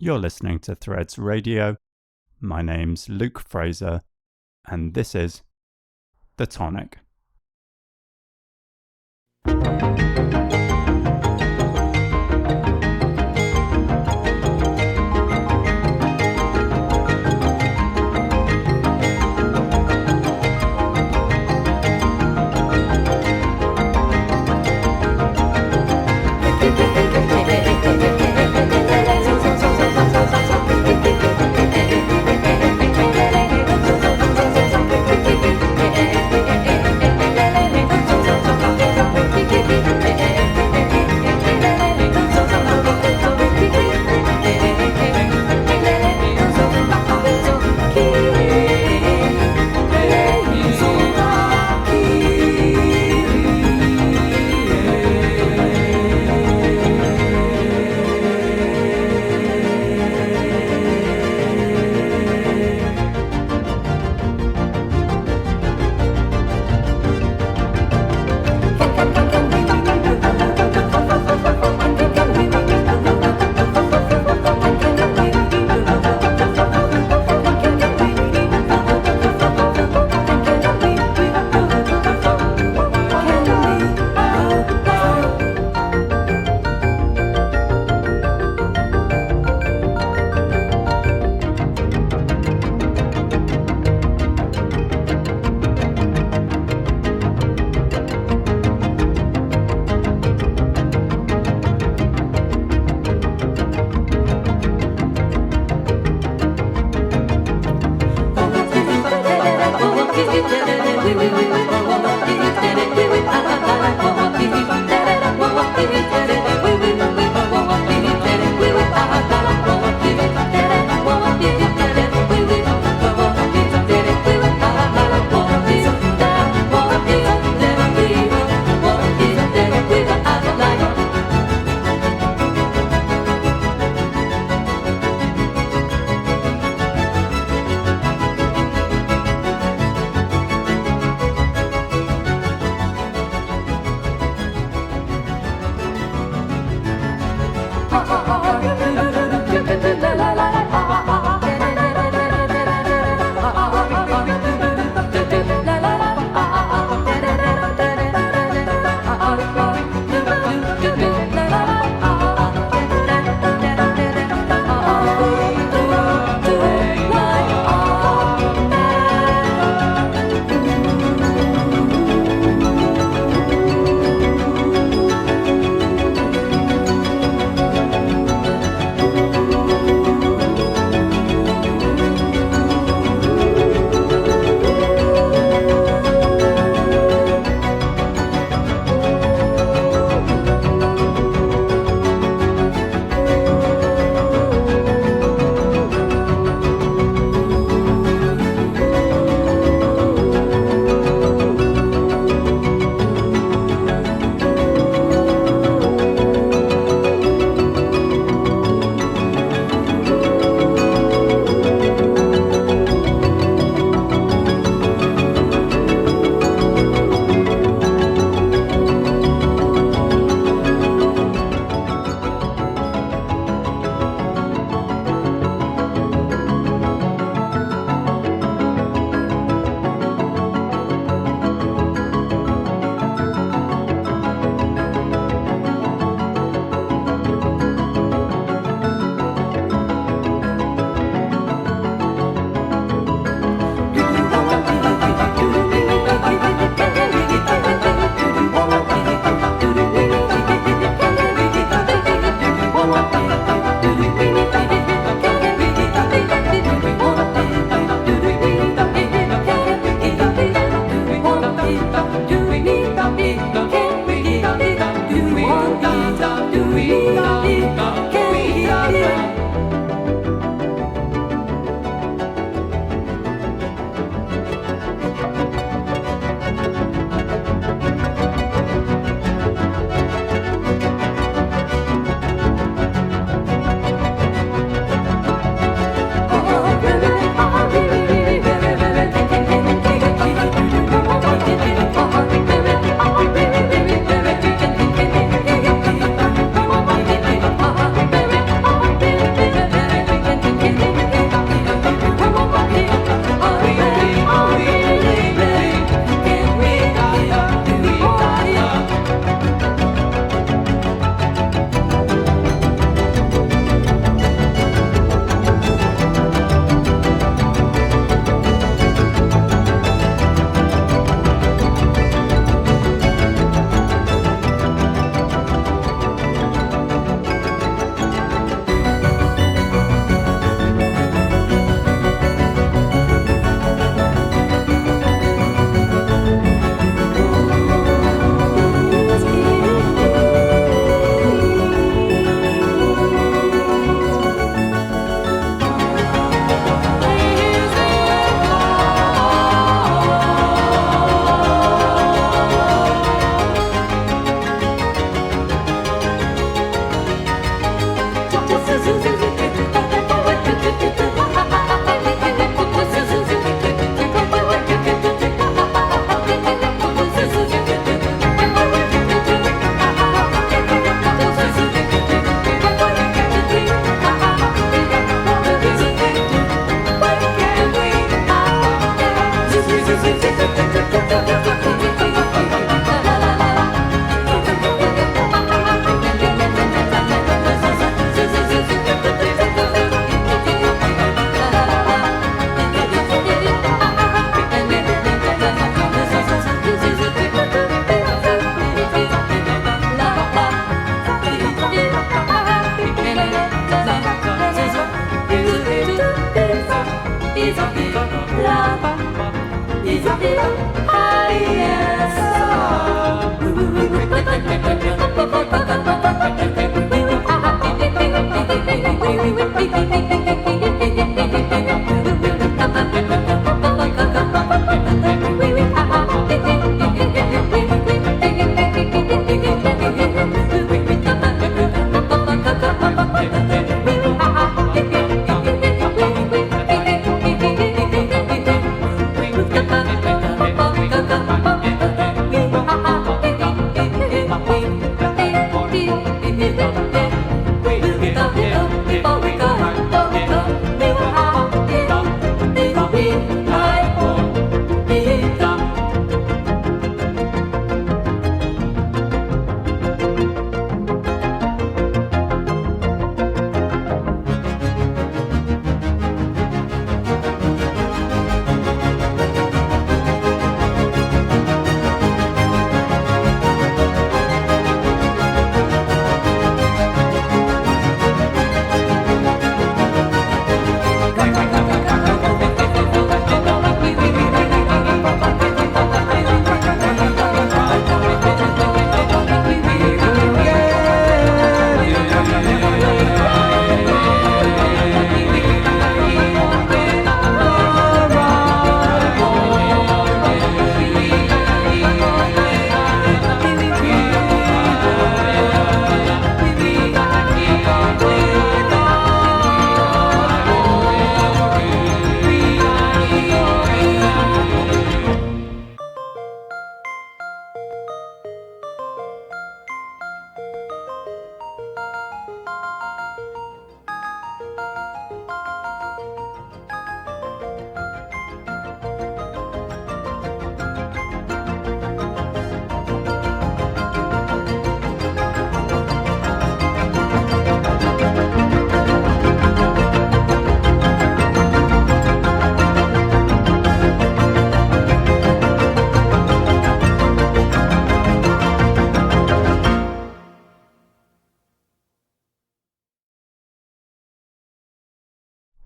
You're listening to Threads Radio. My name's Luke Fraser, and this is The Tonic.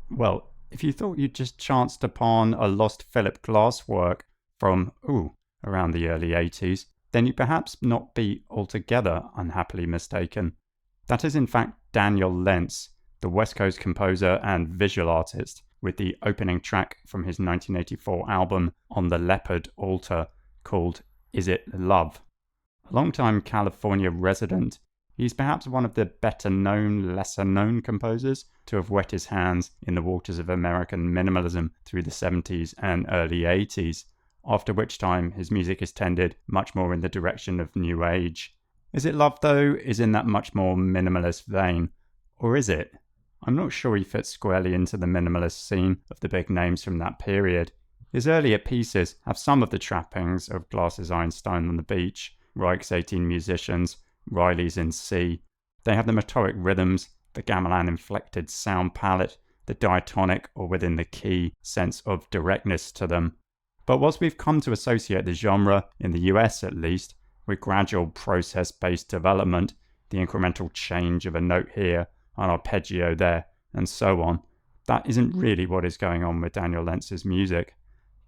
Well, if you thought you'd just chanced upon a lost Philip Glass work from, around the early 80s, then you'd perhaps not be altogether unhappily mistaken. That is in fact Daniel Lentz, the West Coast composer and visual artist, with the opening track from his 1984 album On the Leopard Altar called Is It Love? A long-time California resident, he's perhaps one of the better-known, lesser-known composers to have wet his hands in the waters of American minimalism through the 70s and early 80s, after which time his music is tended much more in the direction of New Age. Is It Love, though, is in that much more minimalist vein, or is it? I'm not sure he fits squarely into the minimalist scene of the big names from that period. His earlier pieces have some of the trappings of Glass's Einstein on the Beach, Reich's 18 Musicians, Riley's in C. They have the metoric rhythms, the gamelan-inflected sound palette, the diatonic or within the key sense of directness to them. But whilst we've come to associate the genre, in the US at least, with gradual process-based development, the incremental change of a note here, an arpeggio there, and so on, that isn't really what is going on with Daniel Lentz's music.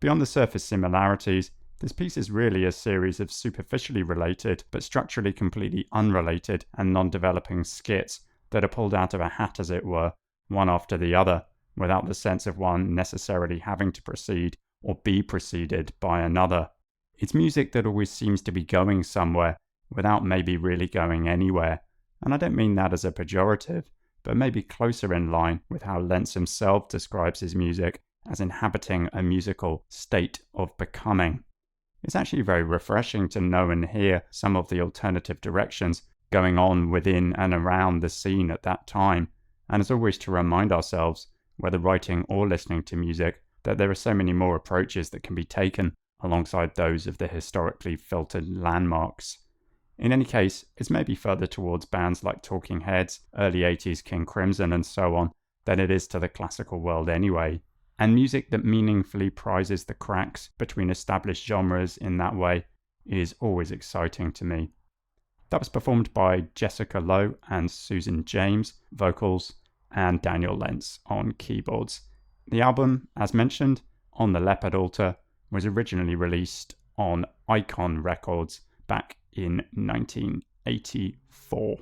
Beyond the surface similarities, this piece is really a series of superficially related, but structurally completely unrelated and non-developing skits that are pulled out of a hat, as it were, one after the other, without the sense of one necessarily having to proceed or be preceded by another. It's music that always seems to be going somewhere, without maybe really going anywhere. And I don't mean that as a pejorative, but maybe closer in line with how Lentz himself describes his music as inhabiting a musical state of becoming. It's actually very refreshing to know and hear some of the alternative directions going on within and around the scene at that time, and as always to remind ourselves, whether writing or listening to music, that there are so many more approaches that can be taken alongside those of the historically filtered landmarks. In any case, it's maybe further towards bands like Talking Heads, early 80s King Crimson and so on, than it is to the classical world anyway. And music that meaningfully prizes the cracks between established genres in that way is always exciting to me. That was performed by Jessica Lowe and Susan James, vocals, and Daniel Lentz on keyboards. The album, as mentioned, On the Leopard Altar, was originally released on Icon Records back in 1984.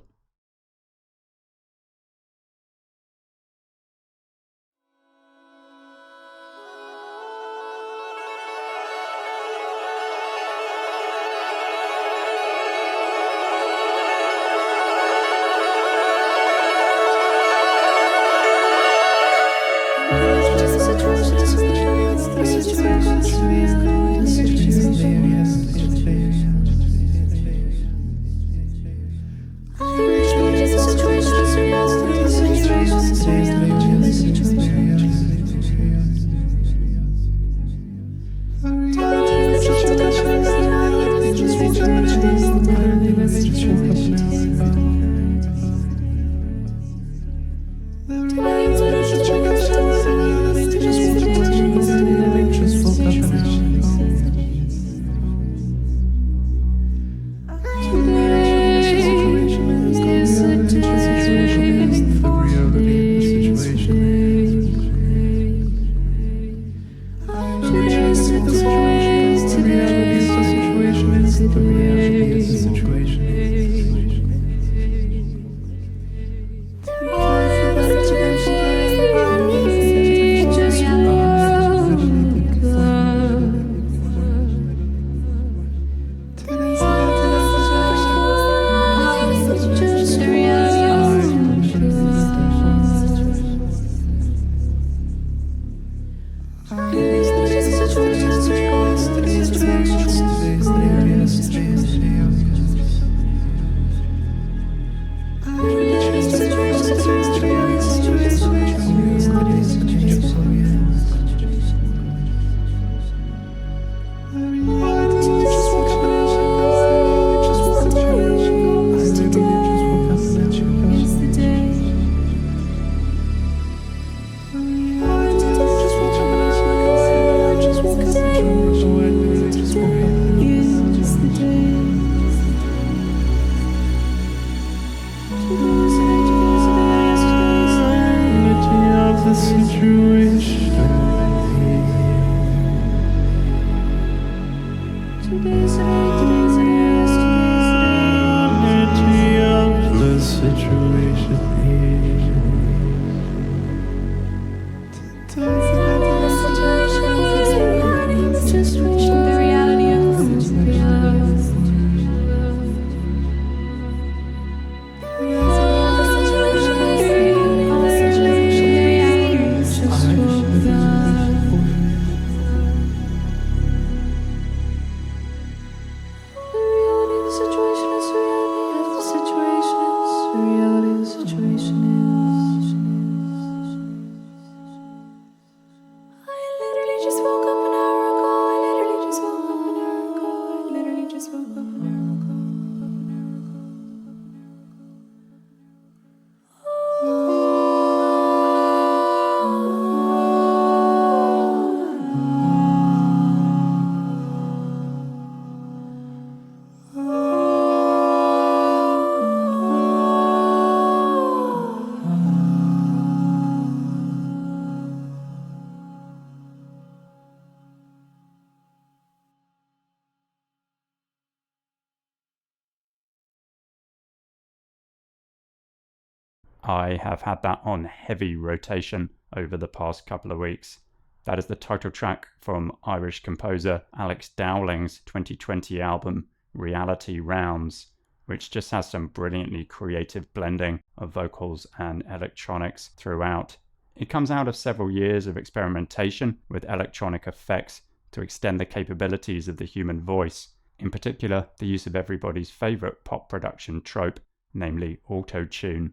I have had that on heavy rotation over the past couple of weeks. That is the title track from Irish composer Alex Dowling's 2020 album Reality Rounds, which just has some brilliantly creative blending of vocals and electronics throughout. It comes out of several years of experimentation with electronic effects to extend the capabilities of the human voice, in particular the use of everybody's favourite pop production trope, namely autotune.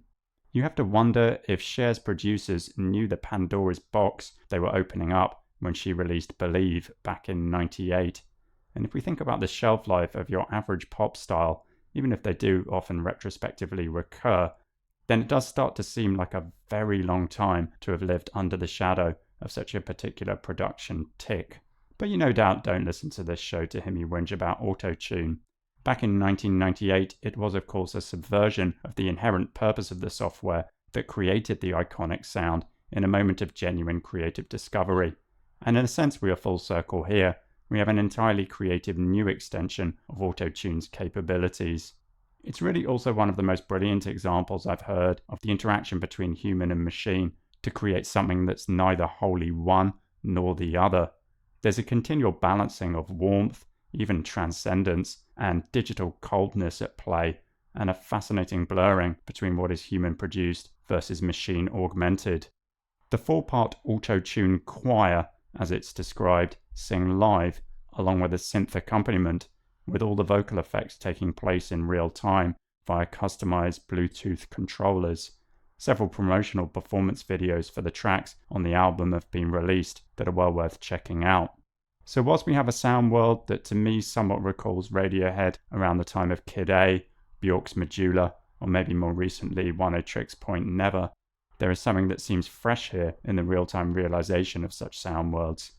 You have to wonder if Cher's producers knew the Pandora's box they were opening up when she released Believe back in '98. And if we think about the shelf life of your average pop style, even if they do often retrospectively recur, then it does start to seem like a very long time to have lived under the shadow of such a particular production tick. But you no doubt don't listen to this show to hear me whinge about autotune. Back in 1998, it was of course a subversion of the inherent purpose of the software that created the iconic sound in a moment of genuine creative discovery. And in a sense, we are full circle here. We have an entirely creative new extension of autotune's capabilities. It's really also one of the most brilliant examples I've heard of the interaction between human and machine to create something that's neither wholly one nor the other. There's a continual balancing of warmth, even transcendence, and digital coldness at play, and a fascinating blurring between what is human produced versus machine augmented. The 4-part auto-tune choir, as it's described, sing live, along with a synth accompaniment, with all the vocal effects taking place in real time via customized Bluetooth controllers. Several promotional performance videos for the tracks on the album have been released that are well worth checking out. So whilst we have a sound world that to me somewhat recalls Radiohead around the time of Kid A, Bjork's Medulla, or maybe more recently Oneohtrix Point Never, there is something that seems fresh here in the real-time realization of such sound worlds.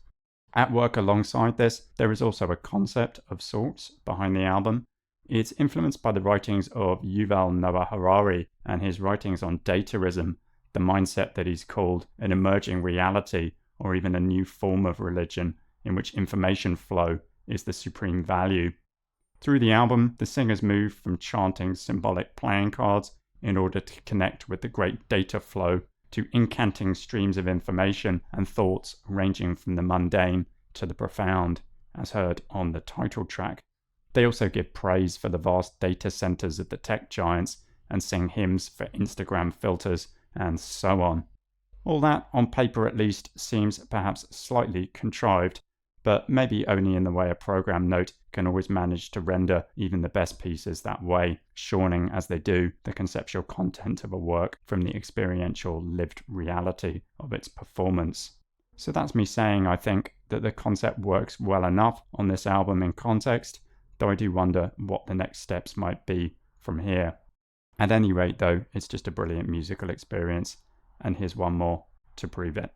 At work alongside this, there is also a concept of sorts behind the album. It's influenced by the writings of Yuval Noah Harari and his writings on dataism, the mindset that he's called an emerging reality or even a new form of religion in which information flow is the supreme value. Through the album, the singers move from chanting symbolic playing cards in order to connect with the great data flow to incanting streams of information and thoughts ranging from the mundane to the profound, as heard on the title track. They also give praise for the vast data centers of the tech giants and sing hymns for Instagram filters and so on. All that, on paper at least, seems perhaps slightly contrived, but maybe only in the way a program note can always manage to render even the best pieces that way, shortening as they do the conceptual content of a work from the experiential lived reality of its performance. So that's me saying I think that the concept works well enough on this album in context, though I do wonder what the next steps might be from here. At any rate though, it's just a brilliant musical experience, and here's one more to prove it.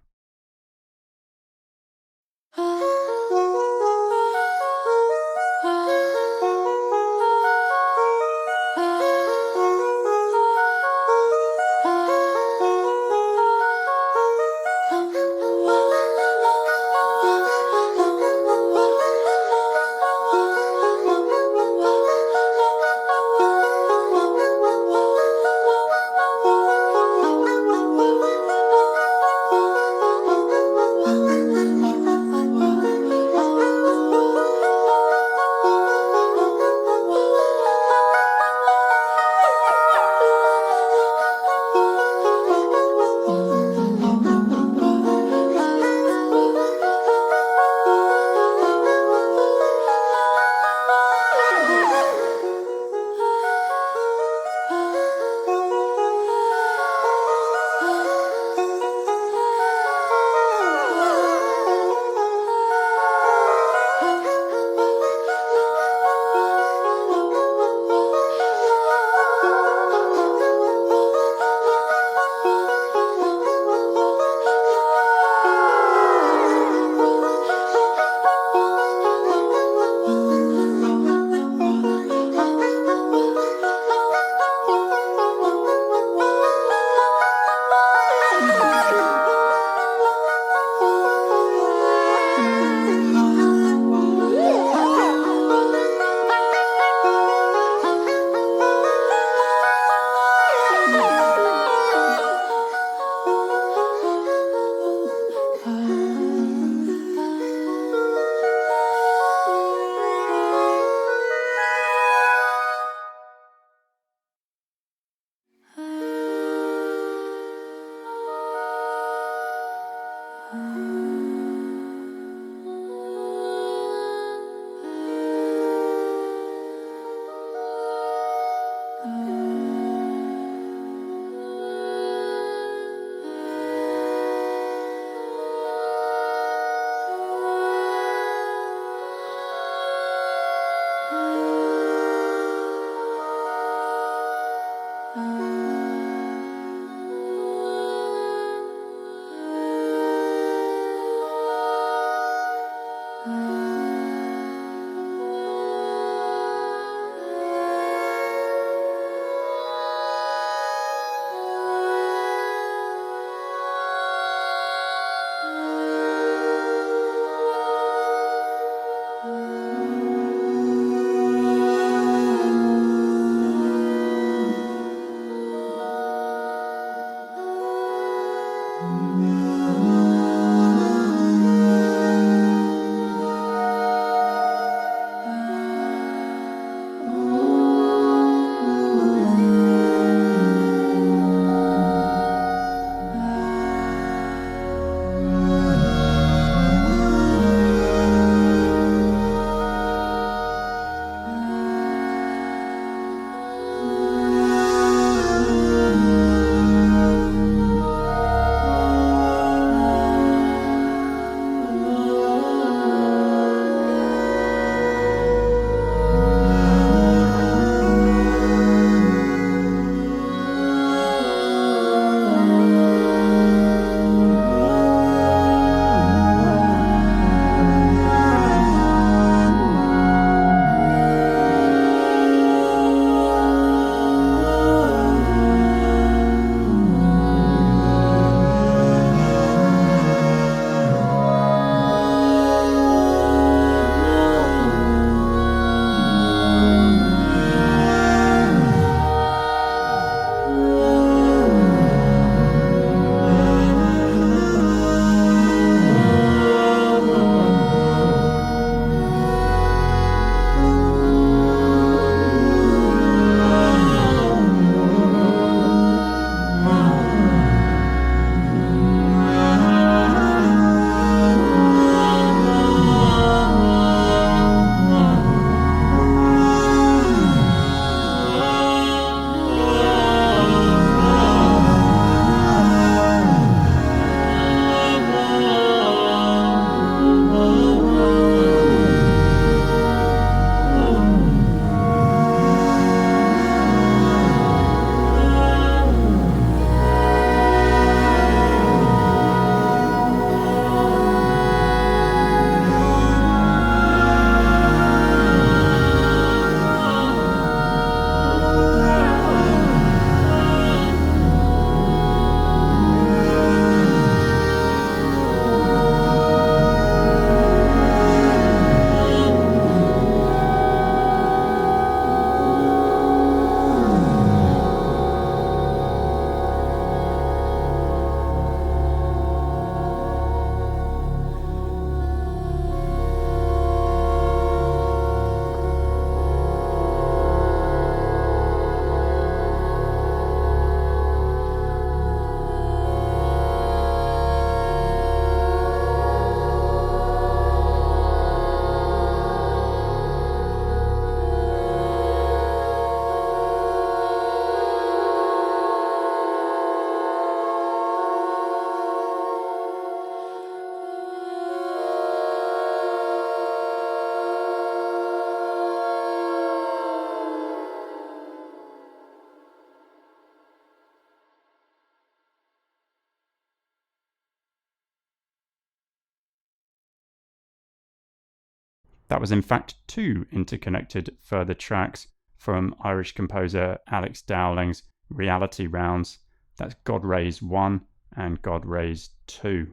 That was in fact 2 interconnected further tracks from Irish composer Alex Dowling's Reality Rounds. That's God Raise 1 and God Raise 2,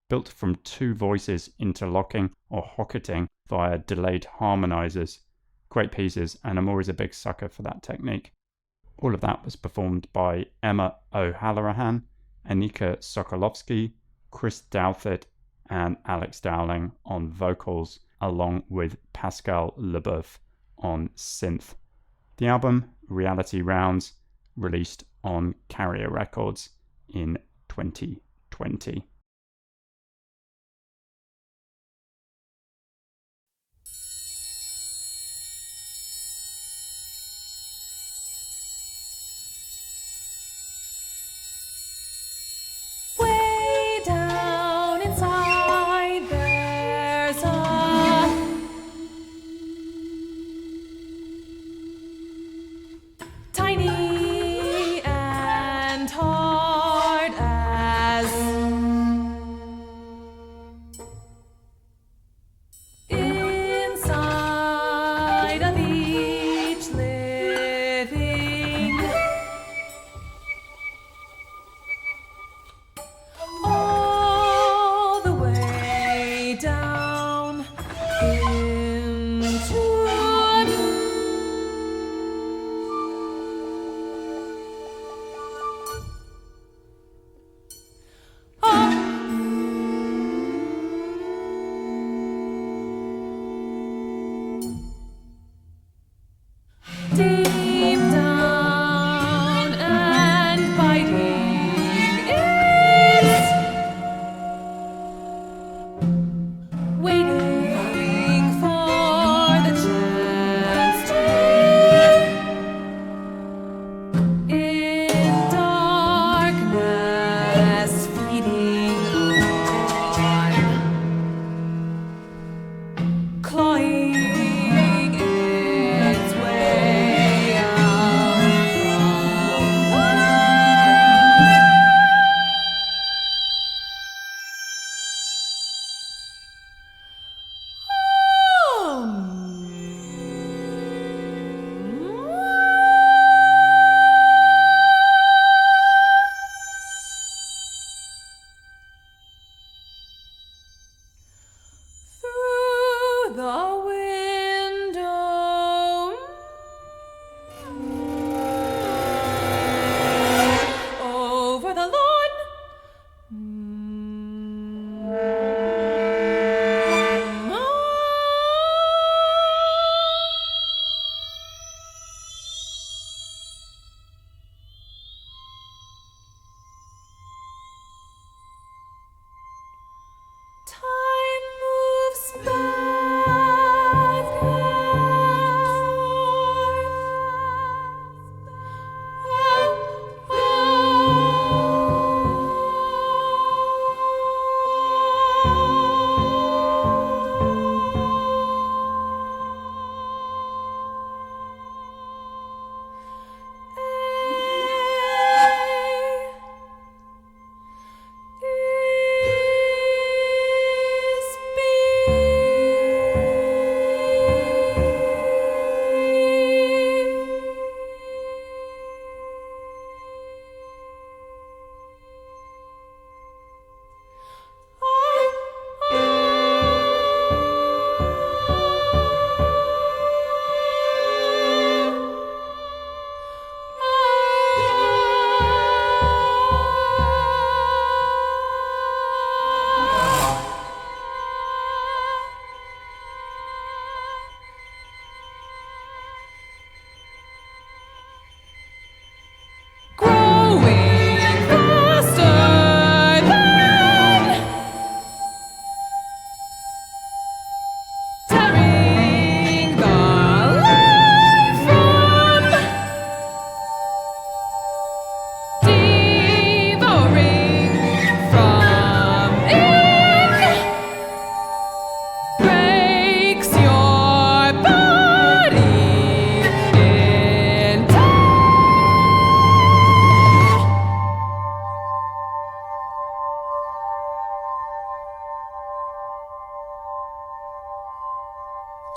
built from 2 voices interlocking or hocketing via delayed harmonizers. Great pieces, and I'm always a big sucker for that technique. All of that was performed by Emma O'Halloran, Anika Sokolovsky, Chris Douthit, and Alex Dowling on vocals, along with Pascal Leboeuf on synth. The album, Reality Rounds, released on Carrier Records in 2020. Way down inside there's a tiny and hard as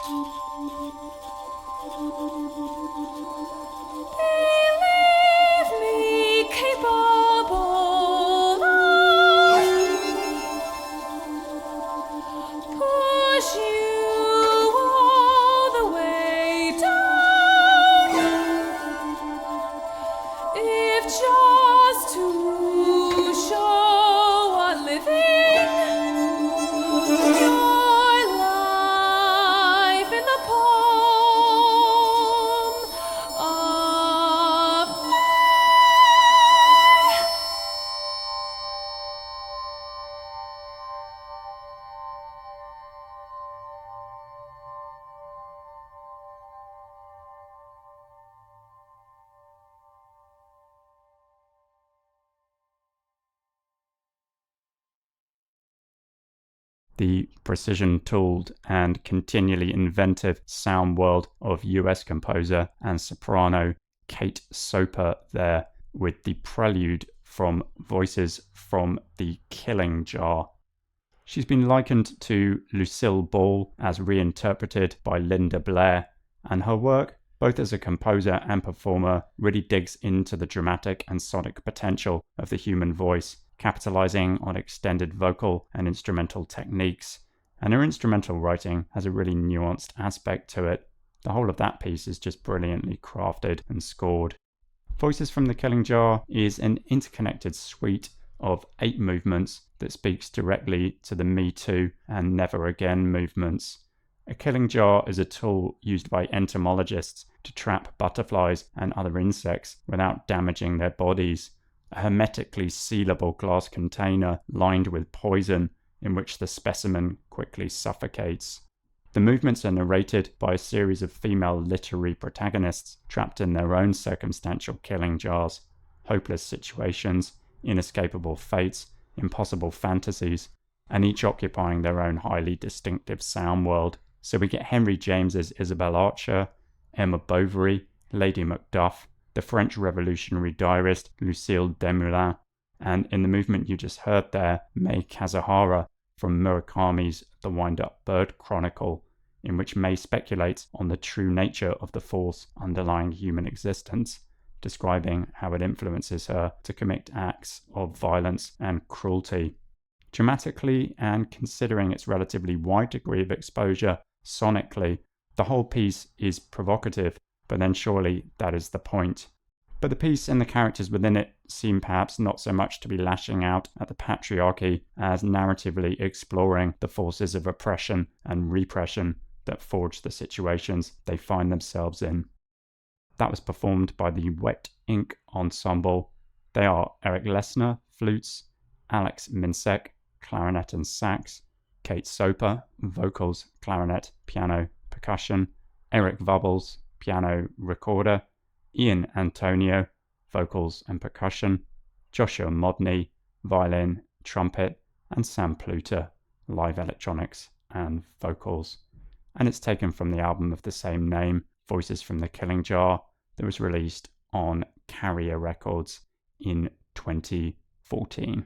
Believe me capable of push you all the way down, if just to show a living your life in the palm of my The precision-tooled and continually inventive sound world of US composer and soprano Kate Soper there, with the prelude from Voices from the Killing Jar. She's been likened to Lucille Ball as reinterpreted by Linda Blair, and her work, both as a composer and performer, really digs into the dramatic and sonic potential of the human voice, capitalizing on extended vocal and instrumental techniques. And her instrumental writing has a really nuanced aspect to it. The whole of that piece is just brilliantly crafted and scored. Voices from the Killing Jar is an interconnected suite of 8 movements that speaks directly to the Me Too and Never Again movements. A killing jar is a tool used by entomologists to trap butterflies and other insects without damaging their bodies. A hermetically sealable glass container lined with poison in which the specimen quickly suffocates. The movements are narrated by a series of female literary protagonists trapped in their own circumstantial killing jars, hopeless situations, inescapable fates, impossible fantasies, and each occupying their own highly distinctive sound world. So we get Henry James's Isabel Archer, Emma Bovary, Lady Macduff, the French revolutionary diarist Lucille Desmoulins, and in the movement you just heard there, Mai Kazuhara from Murakami's The Wind-Up Bird Chronicle, in which Mai speculates on the true nature of the force underlying human existence, describing how it influences her to commit acts of violence and cruelty. Dramatically, and considering its relatively wide degree of exposure sonically, the whole piece is provocative, but then surely that is the point. But the piece and the characters within it seem perhaps not so much to be lashing out at the patriarchy as narratively exploring the forces of oppression and repression that forge the situations they find themselves in. That was performed by the Wet Ink Ensemble. They are Eric Lesnar, flutes, Alex Minsek, clarinet and sax, Kate Soper, vocals, clarinet, piano, percussion, Eric Vubbles, piano, recorder, Ian Antonio, vocals and percussion, Joshua Modney, violin, trumpet, and Sam Pluter, live electronics and vocals. And it's taken from the album of the same name, Voices from the Killing Jar, that was released on Carrier Records in 2014.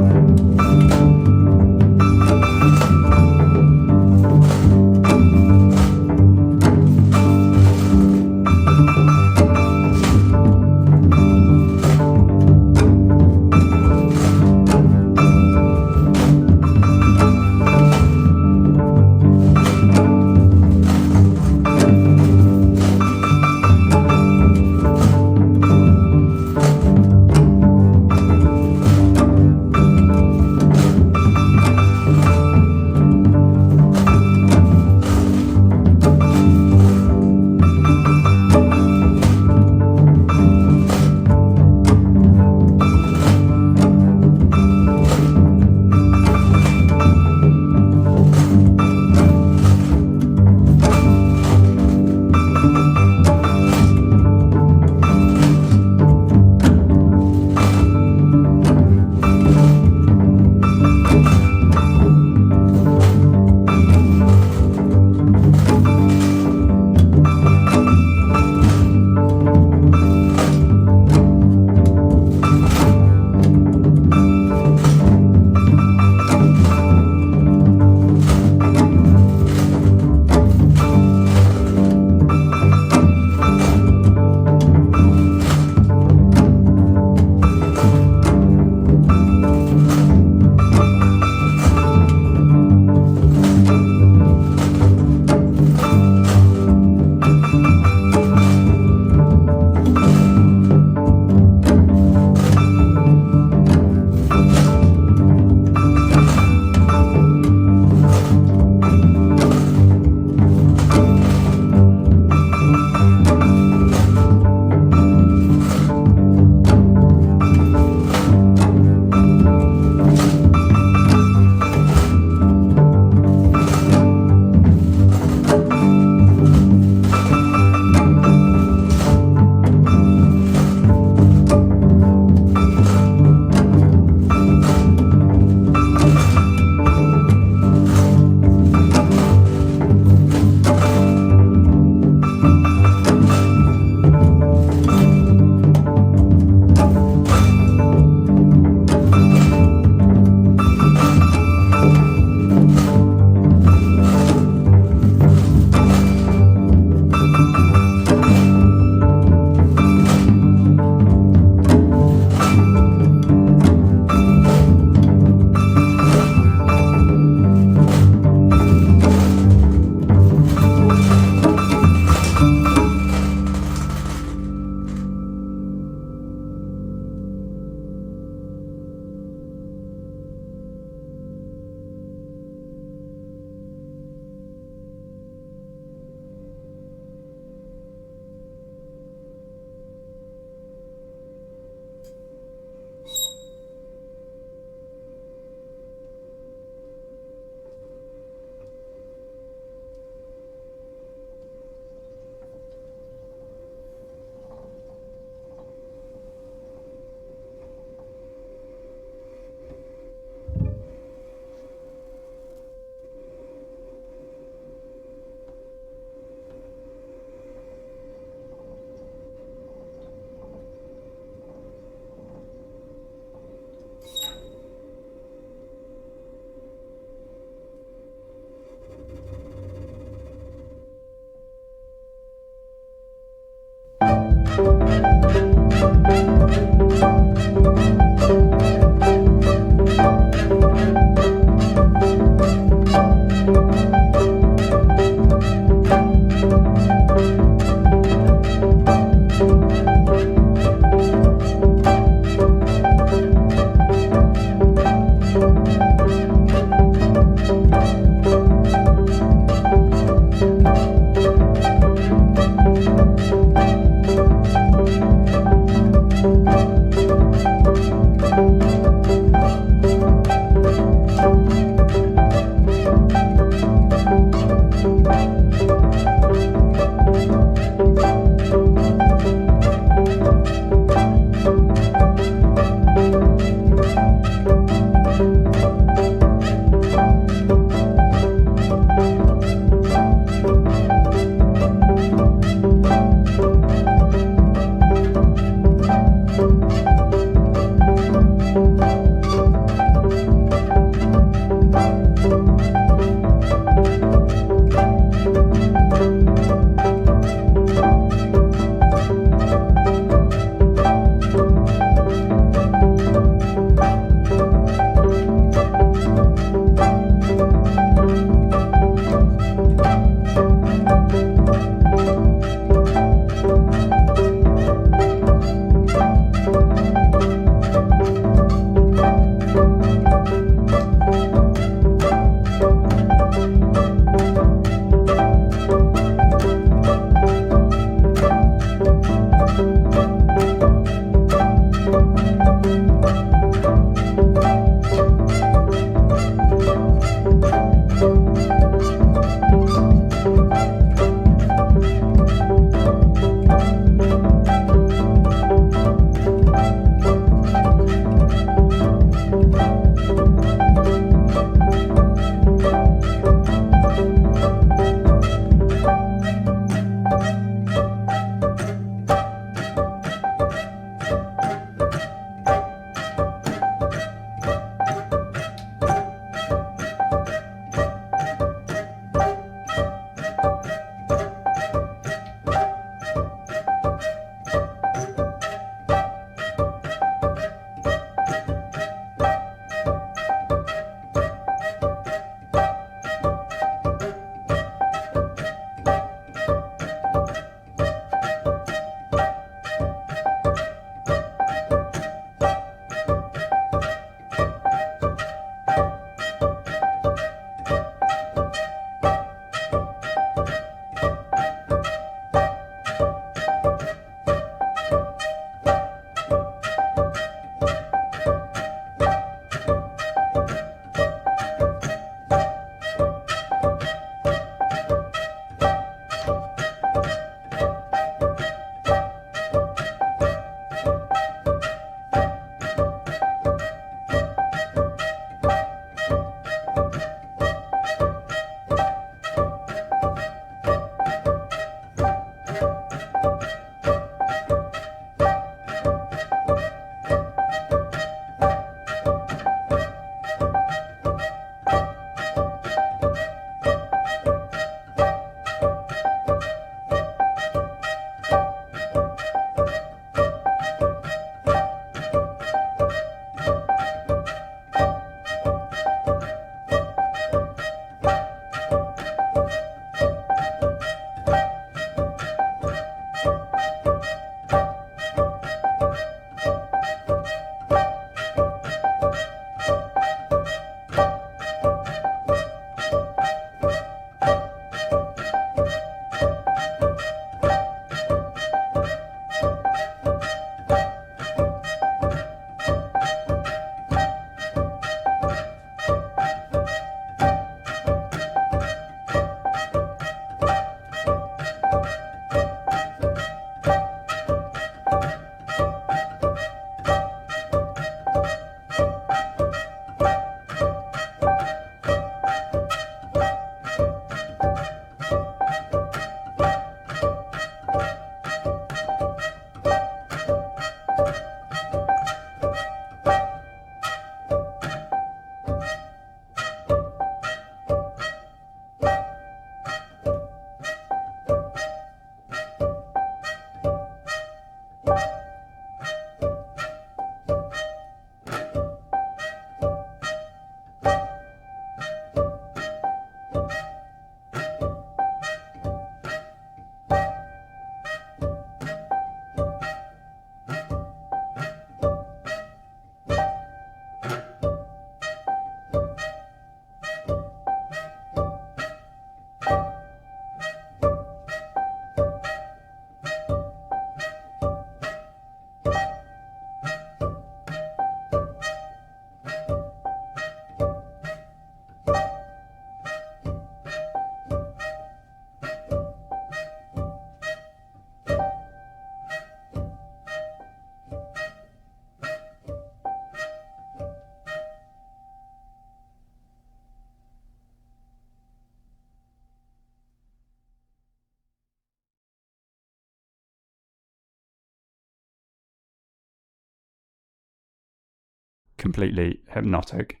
completely hypnotic.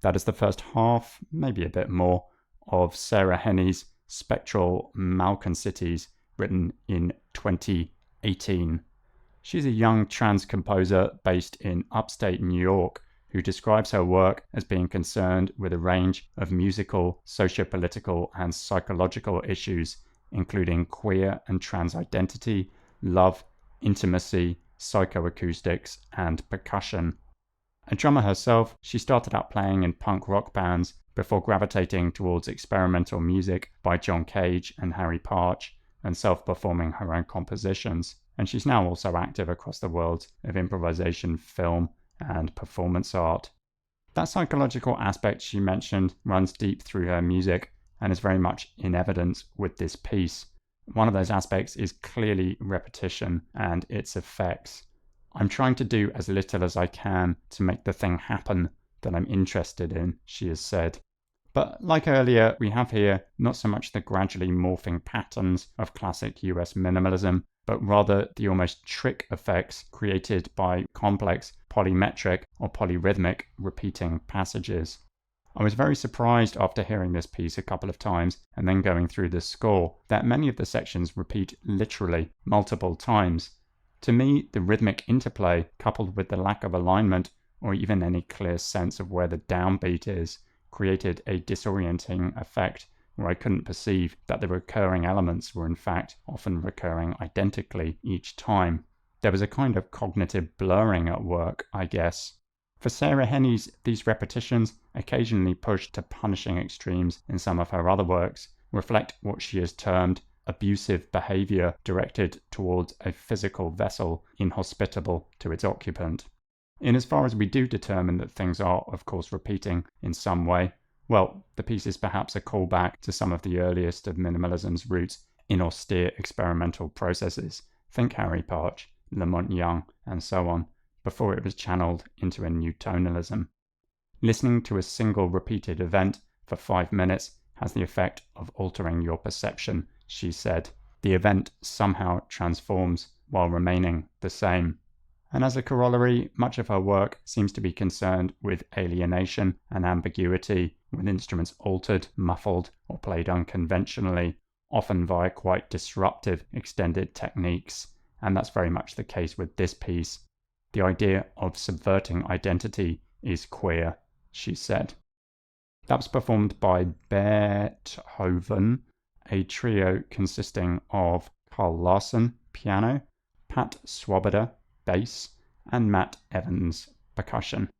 That is the first half, maybe a bit more, of Sarah Henney's Spectral Malconsities, written in 2018. She's a young trans composer based in upstate New York who describes her work as being concerned with a range of musical, sociopolitical, and psychological issues, including queer and trans identity, love, intimacy, psychoacoustics, and percussion. A drummer herself, she started out playing in punk rock bands before gravitating towards experimental music by John Cage and Harry Parch, and self-performing her own compositions. And she's now also active across the worlds of improvisation, film, and performance art. That psychological aspect she mentioned runs deep through her music and is very much in evidence with this piece. One of those aspects is clearly repetition and its effects. I'm trying to do as little as I can to make the thing happen that I'm interested in, she has said. But like earlier, we have here not so much the gradually morphing patterns of classic US minimalism, but rather the almost trick effects created by complex polymetric or polyrhythmic repeating passages. I was very surprised after hearing this piece a couple of times and then going through the score that many of the sections repeat literally multiple times. To me, the rhythmic interplay, coupled with the lack of alignment or even any clear sense of where the downbeat is, created a disorienting effect where I couldn't perceive that the recurring elements were in fact often recurring identically each time. There was a kind of cognitive blurring at work, I guess. For Sarah Henney's, these repetitions, occasionally pushed to punishing extremes in some of her other works, reflect what she has termed abusive behavior directed towards a physical vessel inhospitable to its occupant. In as far as we do determine that things are, of course, repeating in some way, well, the piece is perhaps a callback to some of the earliest of minimalism's roots in austere experimental processes. Think Harry Parch, Lamont Young, and so on, before it was channeled into a new tonalism. Listening to a single repeated event for 5 minutes has the effect of altering your perception, she said. The event somehow transforms while remaining the same. And as a corollary, much of her work seems to be concerned with alienation and ambiguity, with instruments altered, muffled, or played unconventionally, often via quite disruptive extended techniques. And that's very much the case with this piece. The idea of subverting identity is queer, she said. That was performed by Beethoven, a trio consisting of Carl Larson, piano, Pat Swoboda, bass, and Matt Evans, percussion.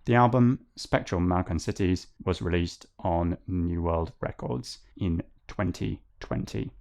The album, Spectral Malconsities, was released on New World Records in 2020.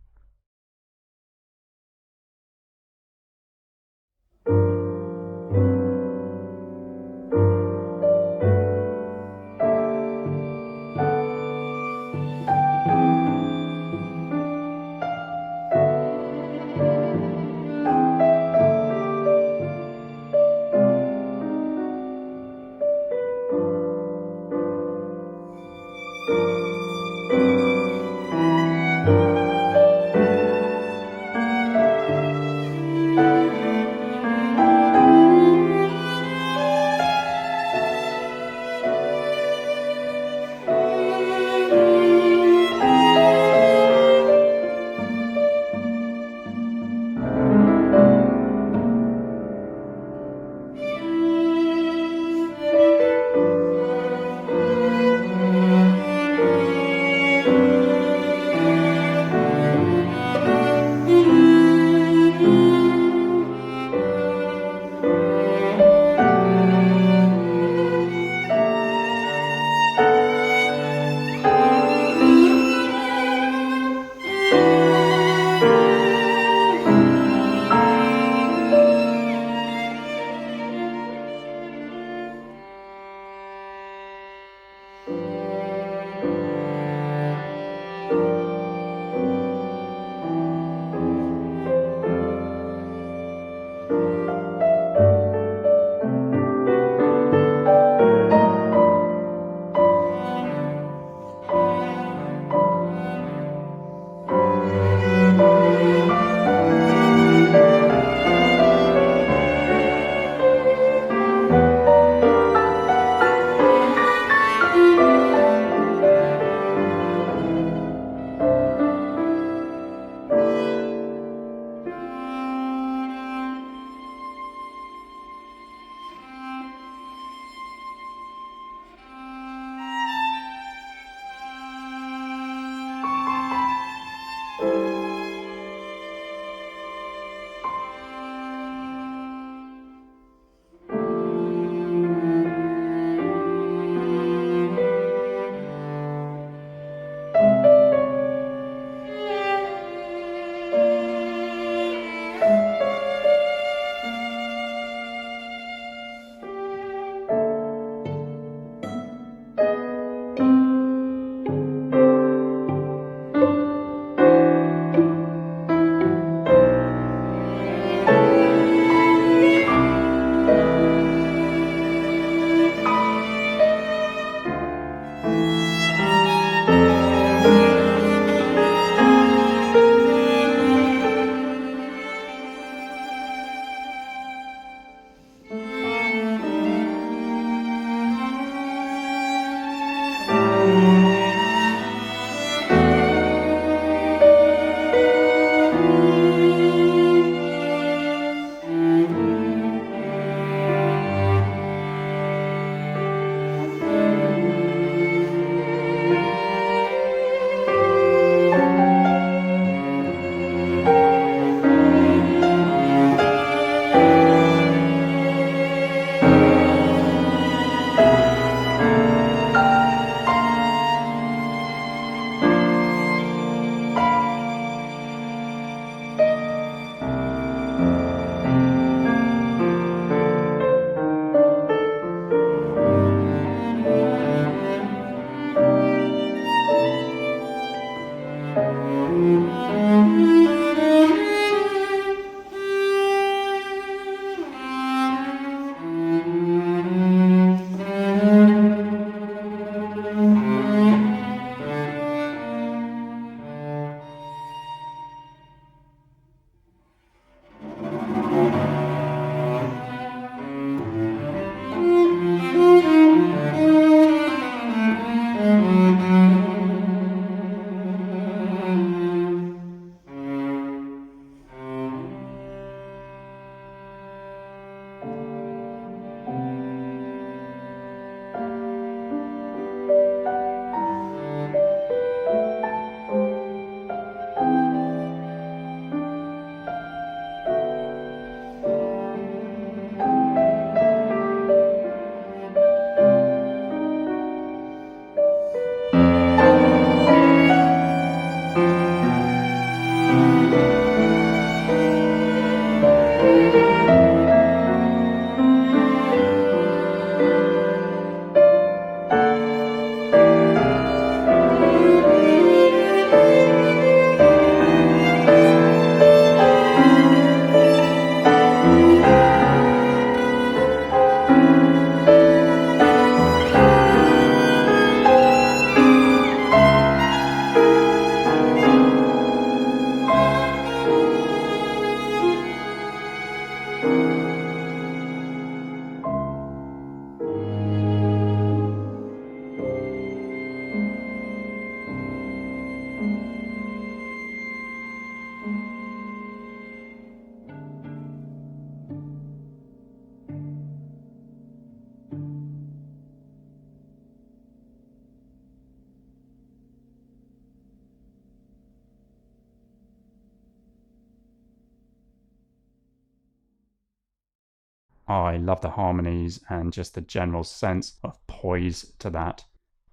I love the harmonies and just the general sense of poise to that.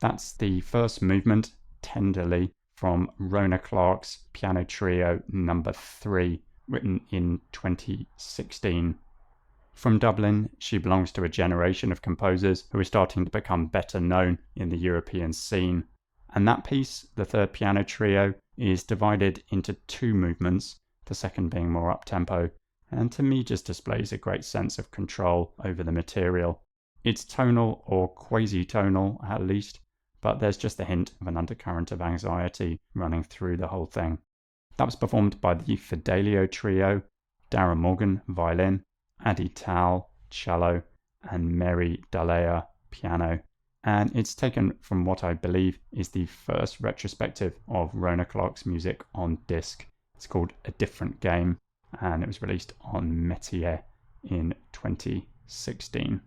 That's the first movement, Tenderly, from Rona Clark's Piano Trio number 3, written in 2016. From Dublin, she belongs to a generation of composers who are starting to become better known in the European scene. And that piece, the third piano trio, is divided into 2 movements, the second being more up-tempo, and to me just displays a great sense of control over the material. It's tonal or quasi-tonal at least, but there's just a hint of an undercurrent of anxiety running through the whole thing. That was performed by the Fidelio Trio, Dara Morgan, violin, Adi Tal, cello, and Mary Dalea, piano. And it's taken from what I believe is the first retrospective of Rona Clark's music on disc. It's called A Different Game, and it was released on Metier in 2016.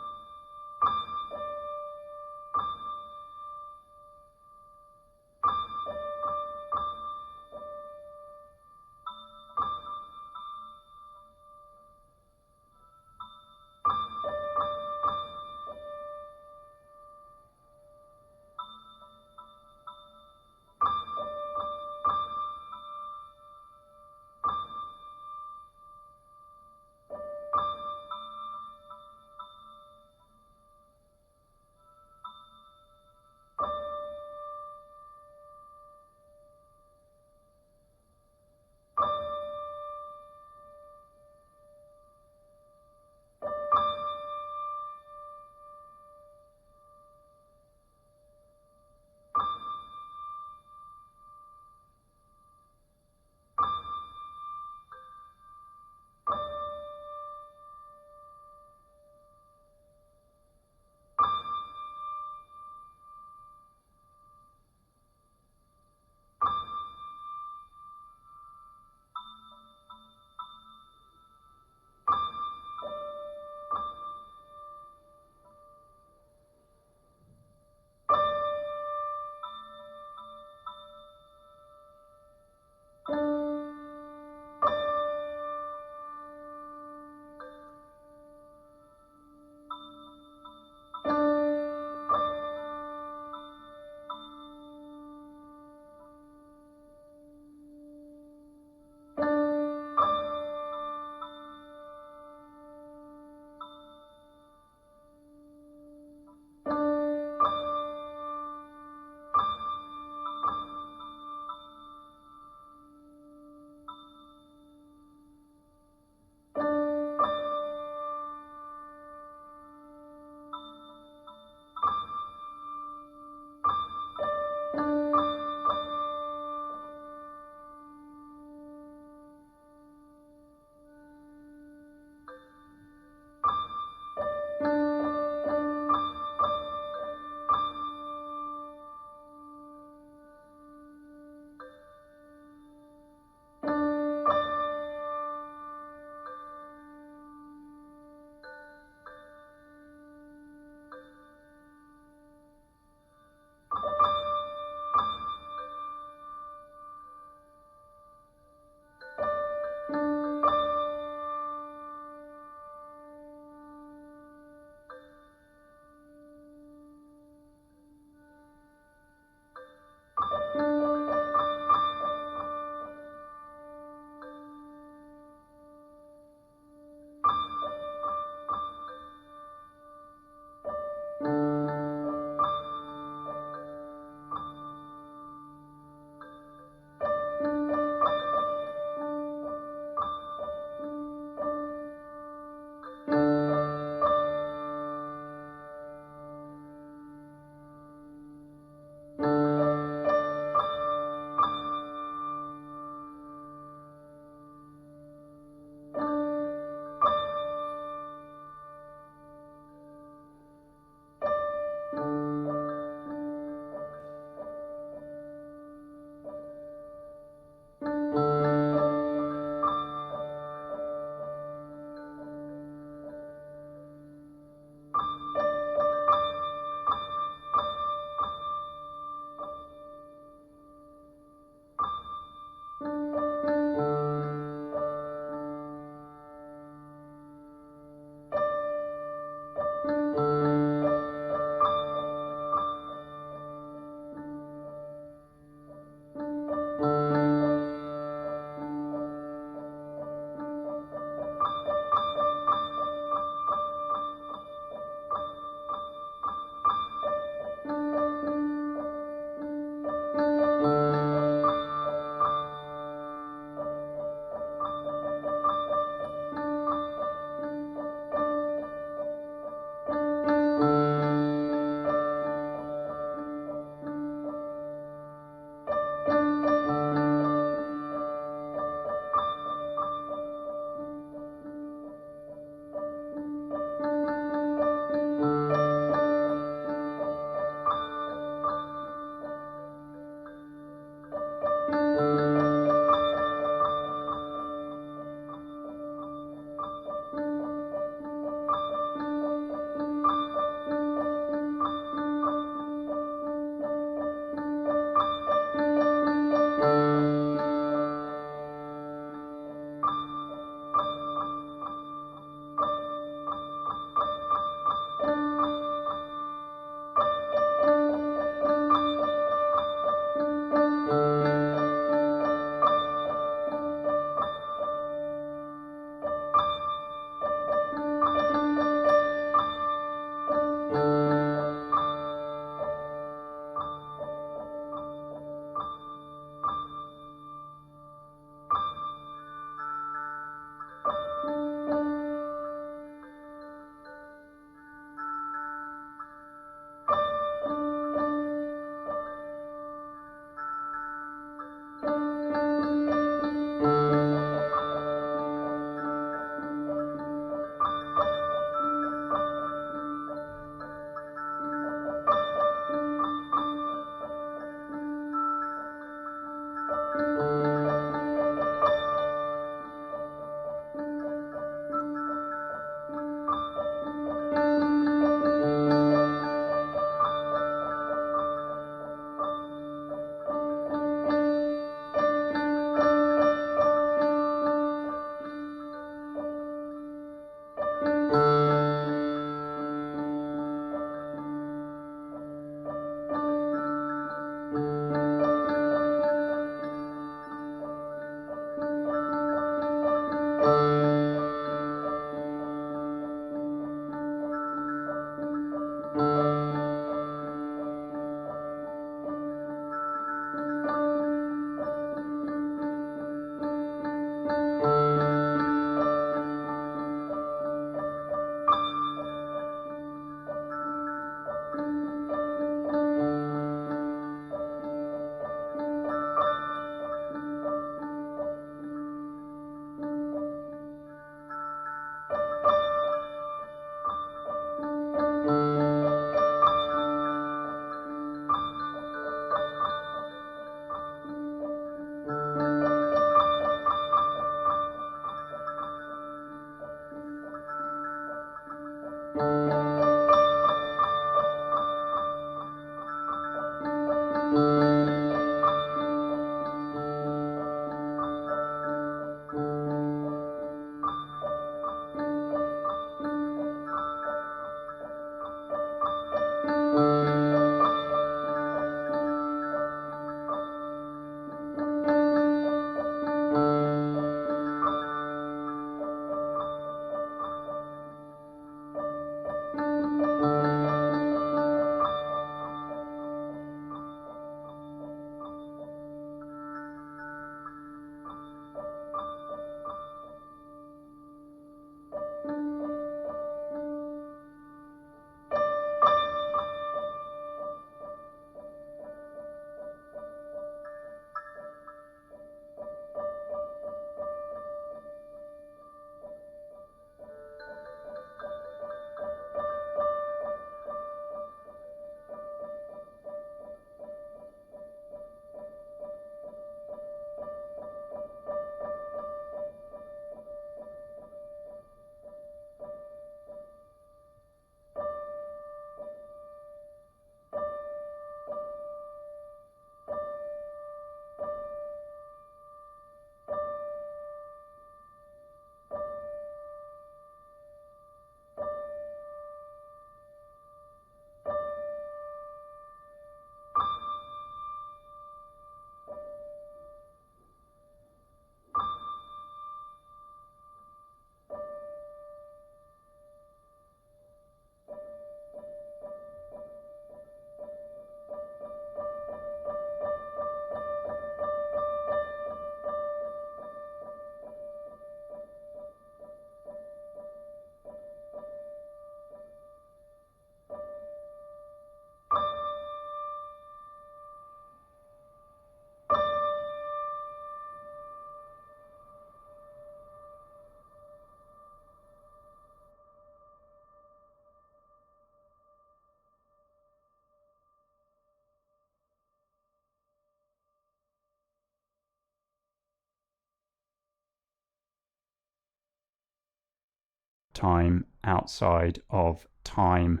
time outside of time.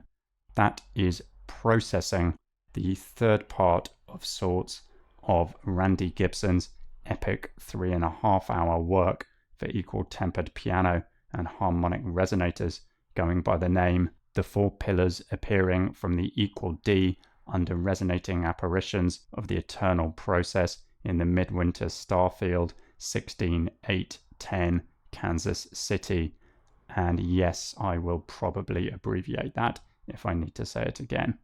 That is processing the third part of sorts of Randy Gibson's epic 3.5-hour work for equal tempered piano and harmonic resonators, going by the name The Four Pillars Appearing from the Equal D under Resonating Apparitions of the Eternal Process in the Midwinter Starfield, 16/8/10, Kansas City. And yes, I will probably abbreviate that if I need to say it again.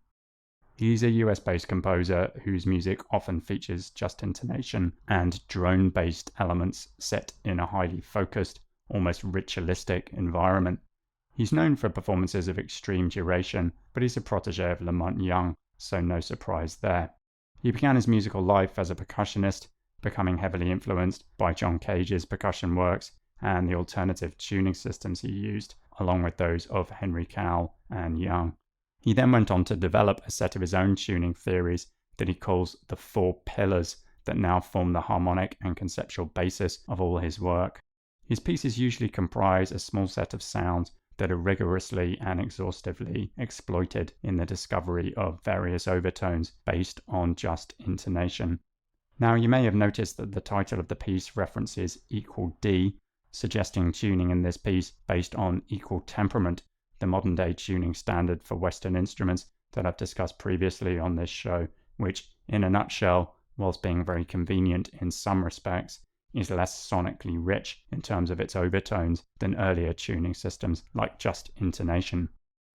He's a US-based composer whose music often features just intonation and drone-based elements set in a highly focused, almost ritualistic environment. He's known for performances of extreme duration, but he's a protege of Lamont Young, so no surprise there. He began his musical life as a percussionist, becoming heavily influenced by John Cage's percussion works and the alternative tuning systems he used, along with those of Henry Cowell and Young. He then went on to develop a set of his own tuning theories that he calls the Four Pillars that now form the harmonic and conceptual basis of all his work. His pieces usually comprise a small set of sounds that are rigorously and exhaustively exploited in the discovery of various overtones based on just intonation. Now, you may have noticed that the title of the piece references equal D, suggesting tuning in this piece based on equal temperament, the modern-day tuning standard for Western instruments that I've discussed previously on this show, which, in a nutshell, whilst being very convenient in some respects, is less sonically rich in terms of its overtones than earlier tuning systems like just intonation.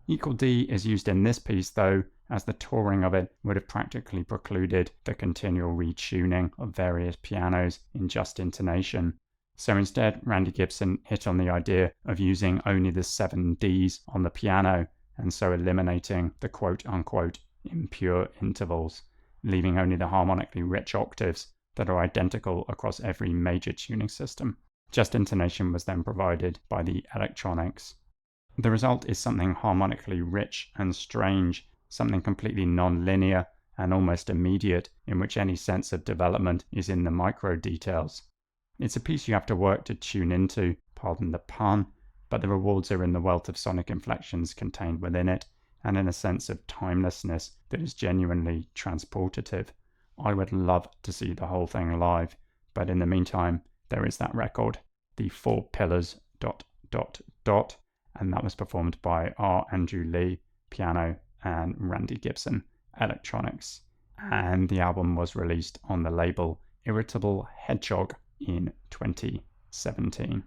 Equal D is used in this piece, though, as the touring of it would have practically precluded the continual retuning of various pianos in just intonation. So instead, Randy Gibson hit on the idea of using only the 7 Ds on the piano, and so eliminating the quote-unquote impure intervals, leaving only the harmonically rich octaves that are identical across every major tuning system. Just intonation was then provided by the electronics. The result is something harmonically rich and strange, something completely non-linear and almost immediate, in which any sense of development is in the micro details. It's a piece you have to work to tune into, pardon the pun, but the rewards are in the wealth of sonic inflections contained within it, and in a sense of timelessness that is genuinely transportative. I would love to see the whole thing live, but in the meantime, there is that record, the Four Pillars ... and that was performed by R. Andrew Lee, piano, and Randy Gibson, electronics. And the album was released on the label Irritable Hedgehog in 2017.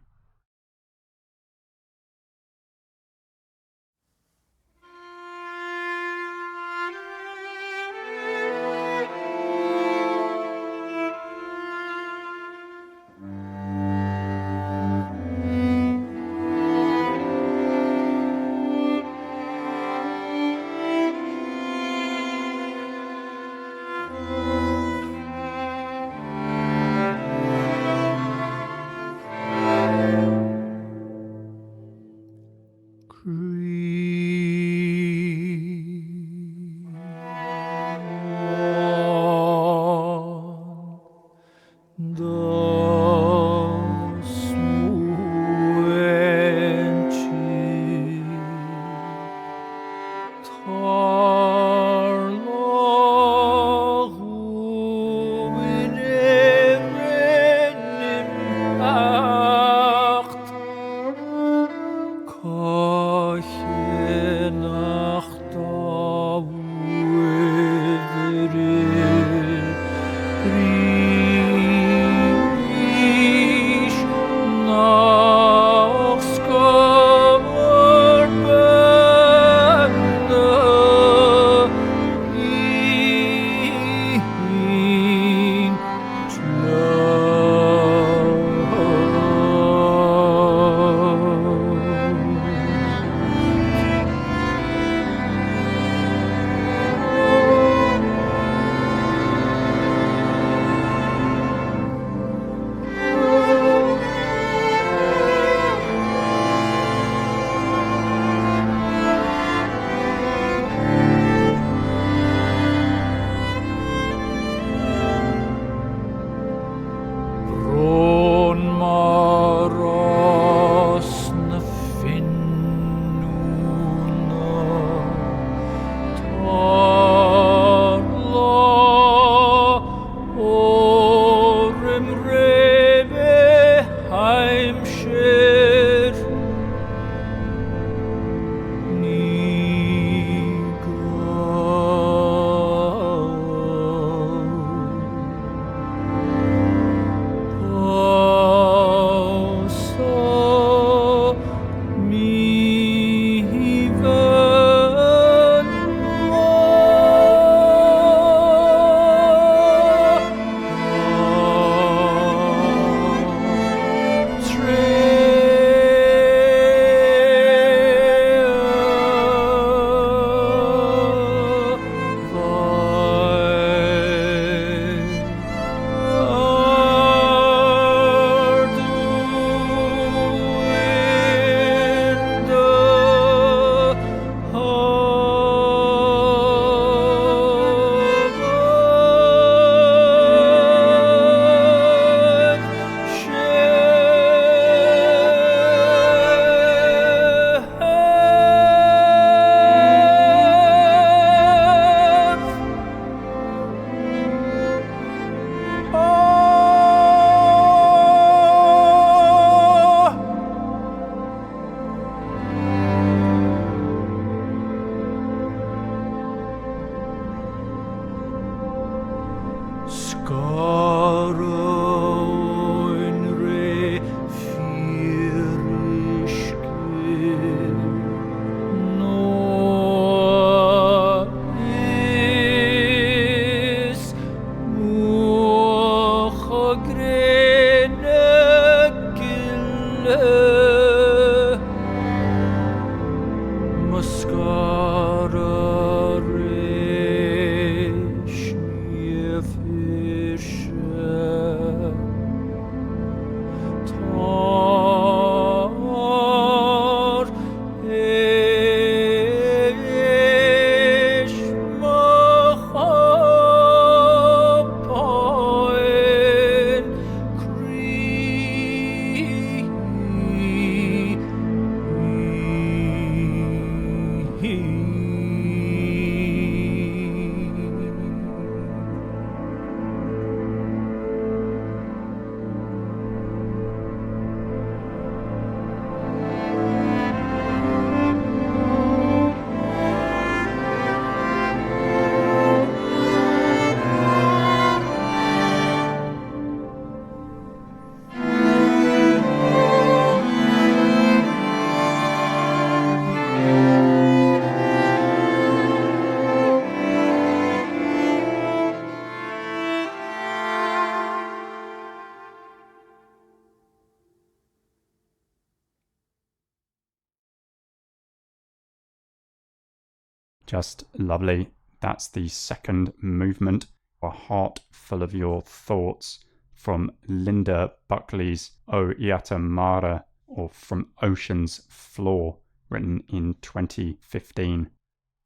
Just lovely. That's the second movement, A Heart Full of Your Thoughts, from Linda Buckley's O Iata Mare, or From Ocean's Floor, written in 2015.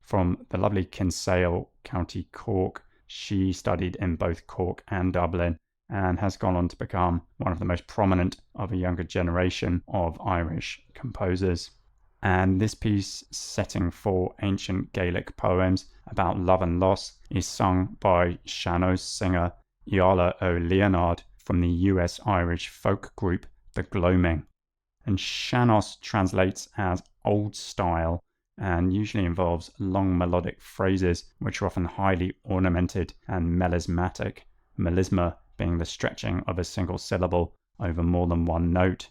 From the lovely Kinsale, County Cork, she studied in both Cork and Dublin and has gone on to become one of the most prominent of a younger generation of Irish composers. And this piece, setting 4 ancient Gaelic poems about love and loss, is sung by Seanos singer Iarla Ó Leonard from the US Irish folk group The Gloaming. And Seanos translates as old style and usually involves long melodic phrases which are often highly ornamented and melismatic, melisma being the stretching of a single syllable over more than one note.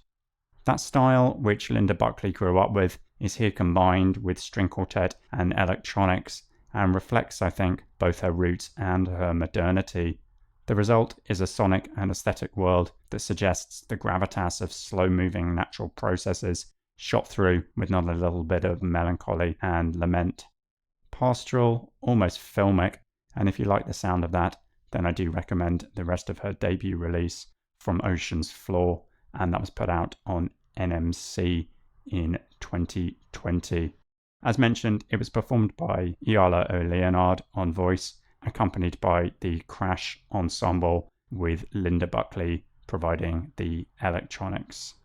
That style, which Linda Buckley grew up with, is here combined with string quartet and electronics and reflects, I think, both her roots and her modernity. The result is a sonic and aesthetic world that suggests the gravitas of slow-moving natural processes shot through with not a little bit of melancholy and lament. Pastoral, almost filmic, and if you like the sound of that, then I do recommend the rest of her debut release, From Ocean's Floor, and that was put out on NMC in 2020. As mentioned, it was performed by Iarla Ó Leonard on voice, accompanied by the Crash Ensemble, with Linda Buckley providing the electronics.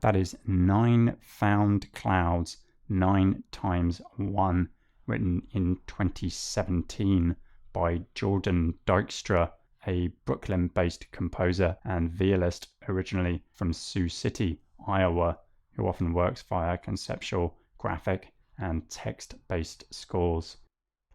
That is 9 found clouds, 9 times 1, written in 2017 by Jordan Dykstra, a Brooklyn-based composer and violist originally from Sioux City, Iowa, who often works via conceptual, graphic, and text-based scores.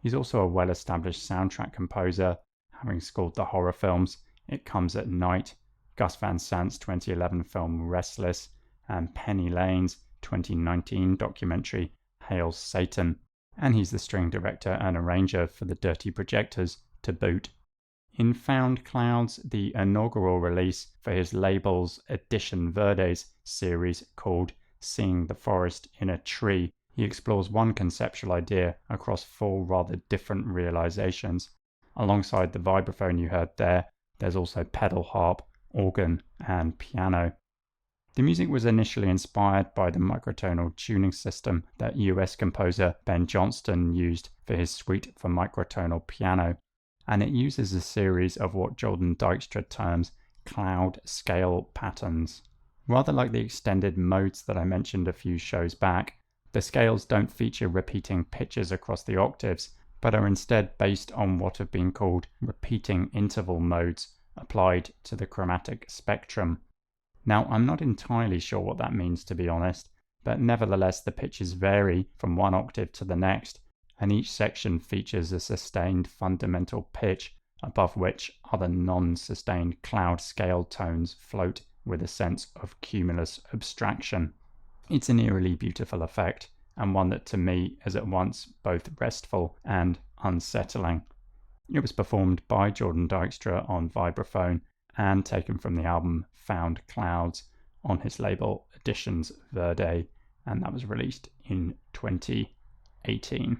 He's also a well-established soundtrack composer, having scored the horror films It Comes at Night, Gus Van Sant's 2011 film Restless, and Penny Lane's 2019 documentary Hail Satan, and he's the string director and arranger for the Dirty Projectors to boot. In Found Clouds, the inaugural release for his label's Edition Verdes series called Seeing the Forest in a Tree, he explores one conceptual idea across 4 rather different realizations. Alongside the vibraphone you heard there, there's also pedal harp, organ, and piano. The music was initially inspired by the microtonal tuning system that US composer Ben Johnston used for his suite for microtonal piano, and it uses a series of what Jordan Dykstra terms cloud scale patterns. Rather like the extended modes that I mentioned a few shows back, the scales don't feature repeating pitches across the octaves, but are instead based on what have been called repeating interval modes applied to the chromatic spectrum. Now, I'm not entirely sure what that means, to be honest, but nevertheless the pitches vary from one octave to the next, and each section features a sustained fundamental pitch above which other non-sustained cloud scale tones float with a sense of cumulus abstraction. It's an eerily beautiful effect, and one that to me is at once both restful and unsettling. It was performed by Jordan Dykstra on vibraphone and taken from the album Found Clouds on his label Editions Verde, and that was released in 2018.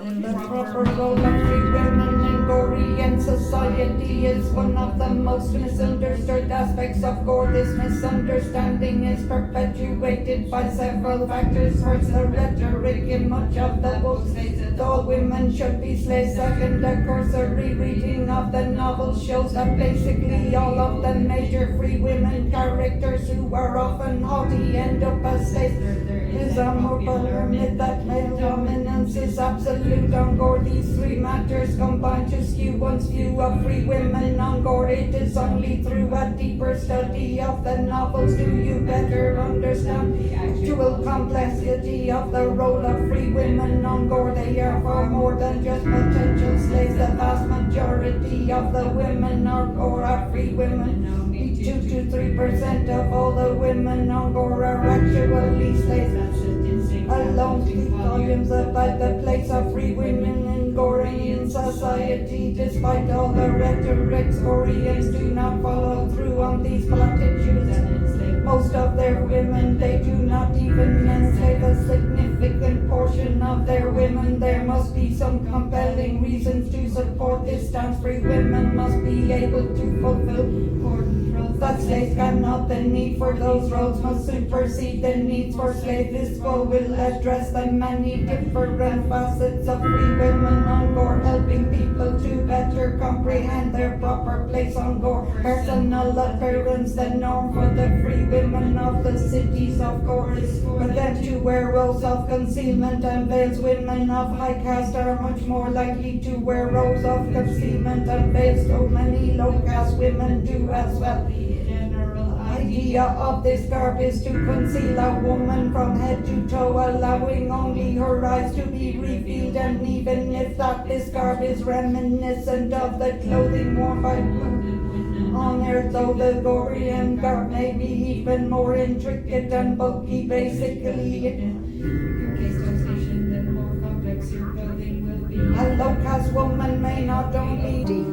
In the proper role of free women in Gorean society is one of the most misunderstood aspects of gore. This misunderstanding is perpetuated by several factors. First, the rhetoric in much of the books that all women should be slaves. Second, a cursory reading of the novel shows that basically all of the major free women characters who are often haughty end up as slaves. Is a more popular myth that male dominance is absolute on Gore. These three matters combine to skew one's view of free women on Gore. It is only through a deeper study of the novels do you better understand the actual complexity of the role of free women on Gore. They are far more than just potential slaves. The vast majority of the women on Gore are free women. 2 to 3% of all the women on Gore are actually slaves. Alone speak volumes about the place of free women in Gorean society. Despite all the rhetoric, Goreans do not follow through on these platitudes. Most of their women, they do not even enslave a significant portion of their women. There must be some compelling reasons to support this stance. Free women must be able to fulfill important roles that slaves cannot. The need for those roles must supersede the needs for slaves. This goal will address the many different facets of free women on Gore, helping people to better comprehend their proper place on Gore. Personal appearance, the norm for the free women of the cities of Gore is for them to wear robes of concealment and veils. Women of high caste are much more likely to wear robes of concealment and veils, though many low caste women do as well. Idea of this garb is to conceal a woman from head to toe, allowing only her eyes to be revealed. And even if that this garb is reminiscent of the clothing worn by women on earth, though the Gorean garb may be even more intricate and bulky, basically a low caste woman may not only D.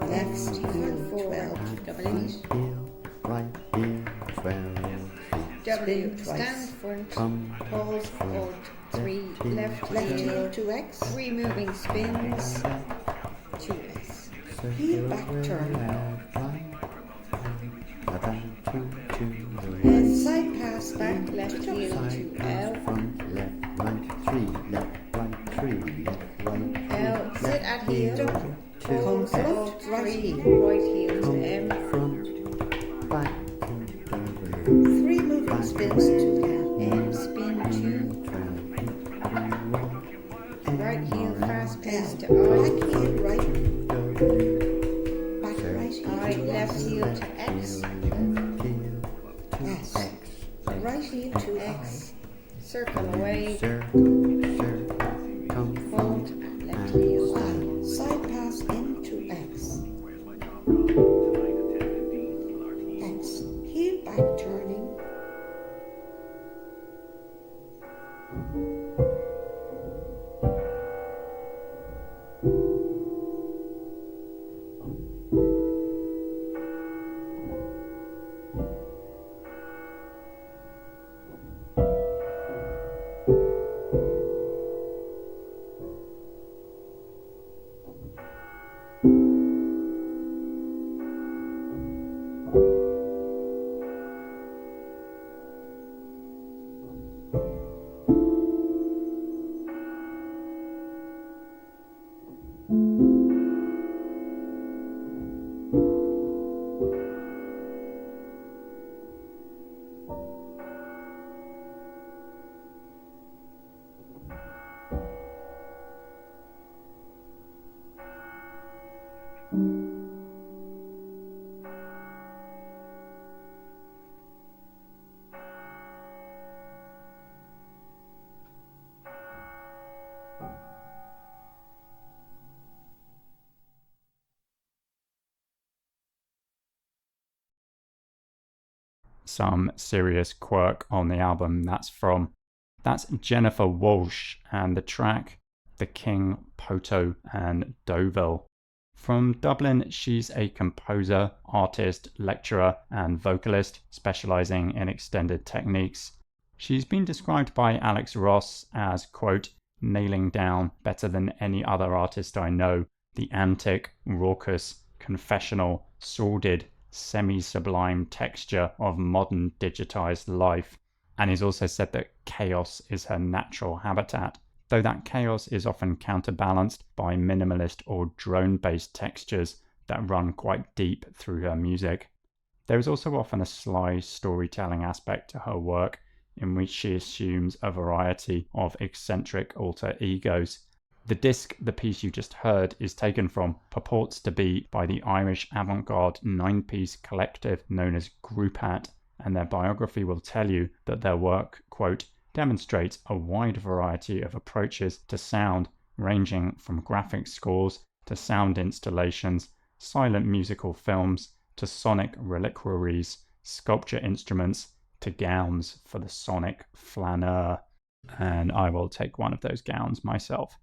Left heel 12. Double eight. Right heel 12. W. Stand front. Pause forward. 3. Left heel 2x. 3 moving spins. 2s. Heel back turn. Side pass back. Left heel 2L. Front, left, right, 3, left, right, 3, left, right, L. Sit at heel. Come Hold front, 3. Right heel to M. front, back, 3 moving spins to M. Spin 2. Right heel fast pass to I. back heel right, back Sir. right heel I. to Left heel to X. S. Right heel to X. Circle away. Circle, Hold. Left heel. I. Side pass into X. X. Heel back turning. some serious quirk on the album. That's Jennifer Walsh and the track The King, Poto and Deauville. From Dublin, she's a composer, artist, lecturer and vocalist specializing in extended techniques. She's been described by Alex Ross as, quote, nailing down better than any other artist I know the antic, raucous, confessional, sordid, semi-sublime texture of modern digitized life, and he's also said that chaos is her natural habitat, though that chaos is often counterbalanced by minimalist or drone-based textures that run quite deep through her music. There is also often a sly storytelling aspect to her work, in which she assumes a variety of eccentric alter egos. The disc the piece you just heard is taken from purports to be by the Irish avant-garde 9-piece collective known as Groupat, and their biography will tell you that their work, quote, demonstrates a wide variety of approaches to sound, ranging from graphic scores to sound installations, silent musical films, to sonic reliquaries, sculpture instruments, to gowns for the sonic flaneur. And I will take one of those gowns myself.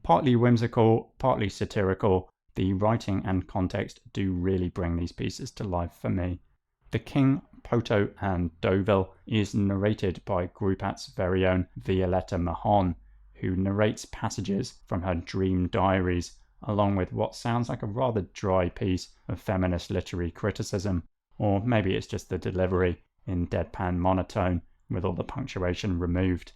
Partly whimsical, partly satirical, the writing and context do really bring these pieces to life for me. The King, Poto and Deauville is narrated by Groupat's very own Violetta Mahon, who narrates passages from her dream diaries, along with what sounds like a rather dry piece of feminist literary criticism, or maybe it's just the delivery in deadpan monotone with all the punctuation removed.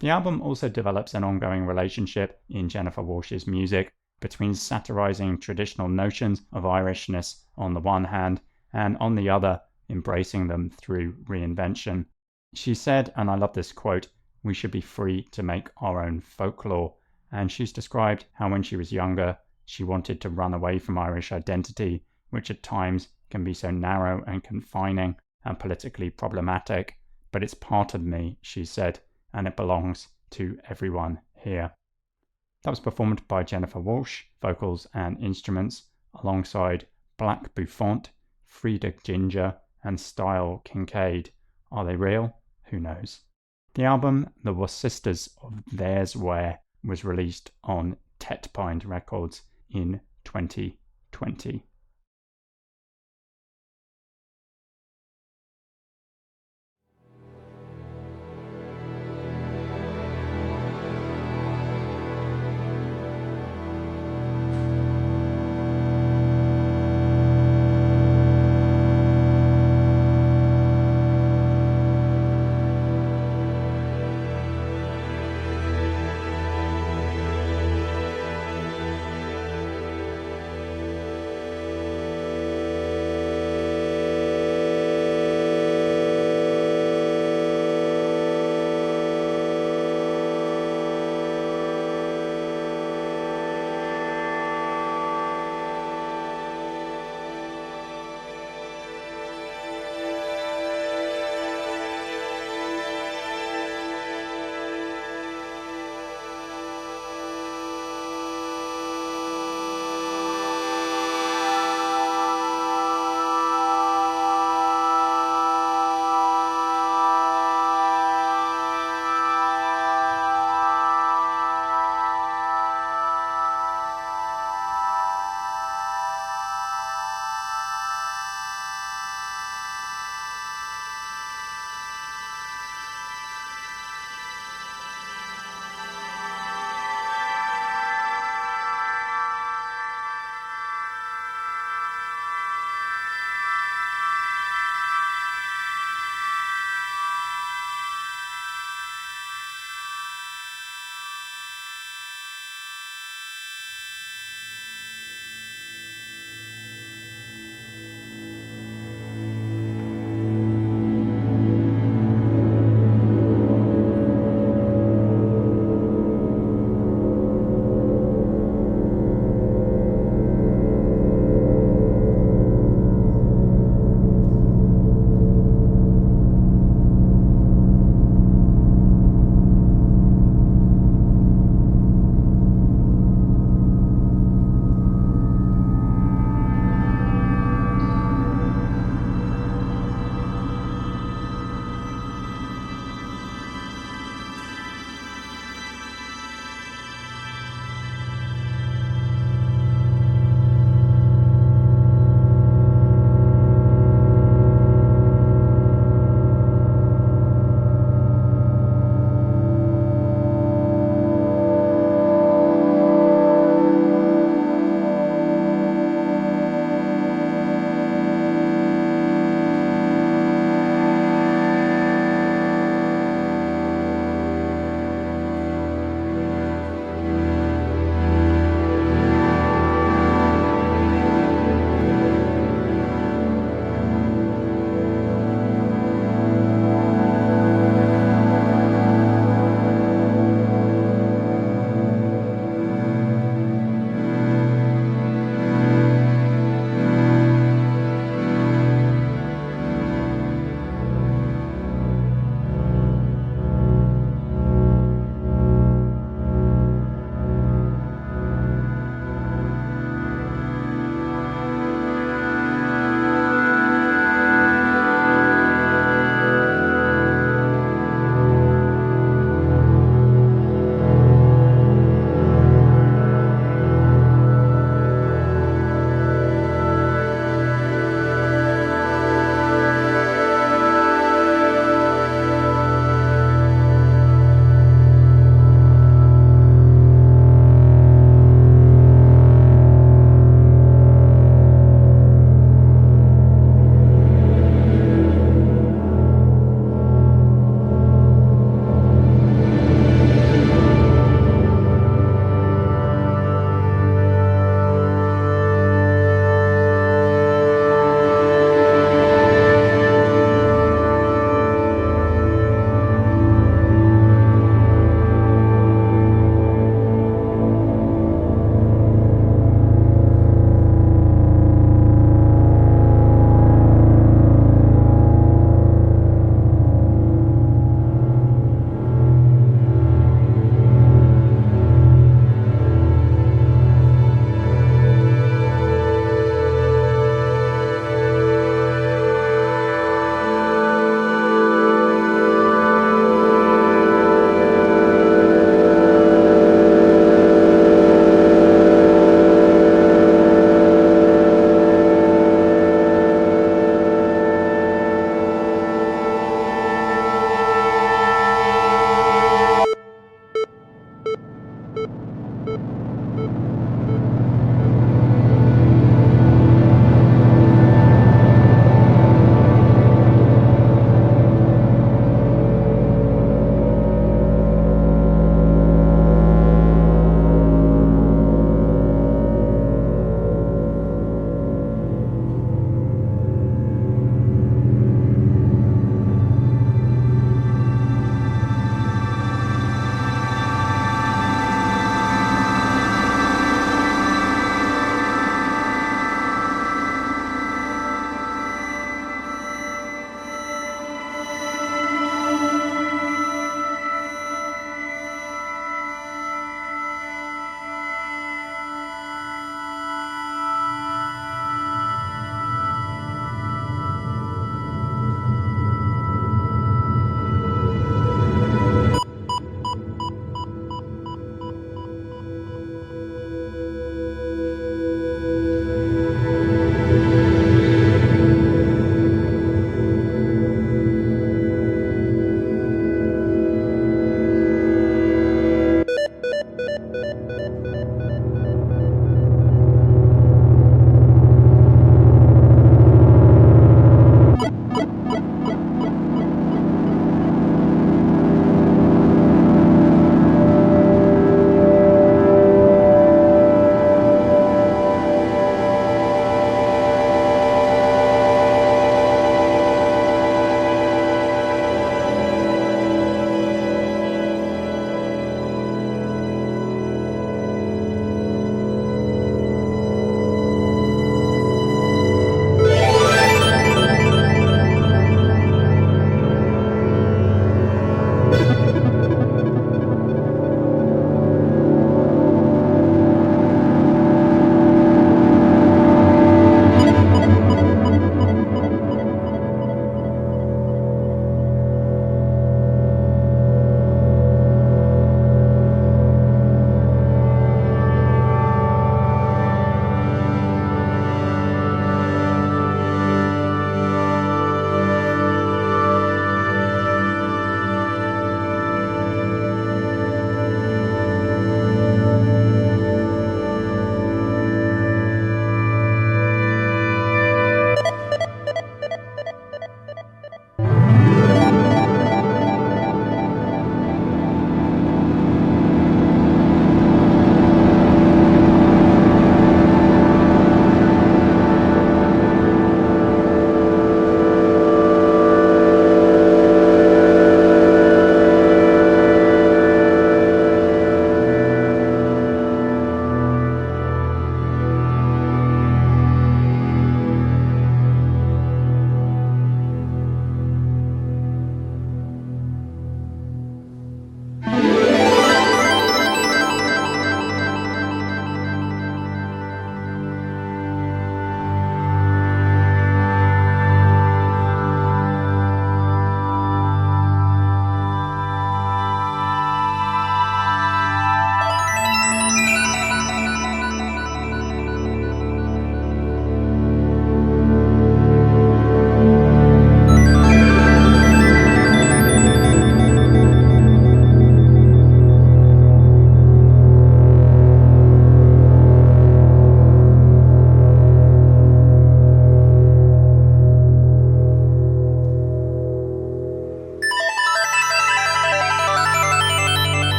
The album also develops an ongoing relationship in Jennifer Walsh's music between satirizing traditional notions of Irishness on the one hand, and on the other, embracing them through reinvention. She said, and I love this quote, "We should be free to make our own folklore," and she's described how when she was younger, she wanted to run away from Irish identity, which at times can be so narrow and confining and politically problematic, but it's part of me, she said, and it belongs to everyone here. That was performed by Jennifer Walsh, vocals and instruments, alongside Black Buffont, Frida Ginger, and Style Kincaid. Are they real? Who knows? The album, The Was Sisters of Theirs Where, was released on Tetbind Records in 2020.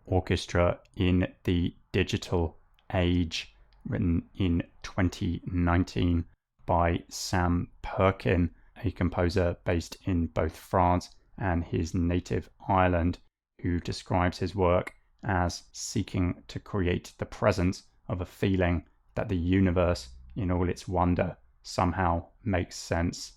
Orchestra in the Digital Age, written in 2019 by Sam Perkin, a composer based in both France and his native Ireland, who describes his work as seeking to create the presence of a feeling that the universe, in all its wonder, somehow makes sense.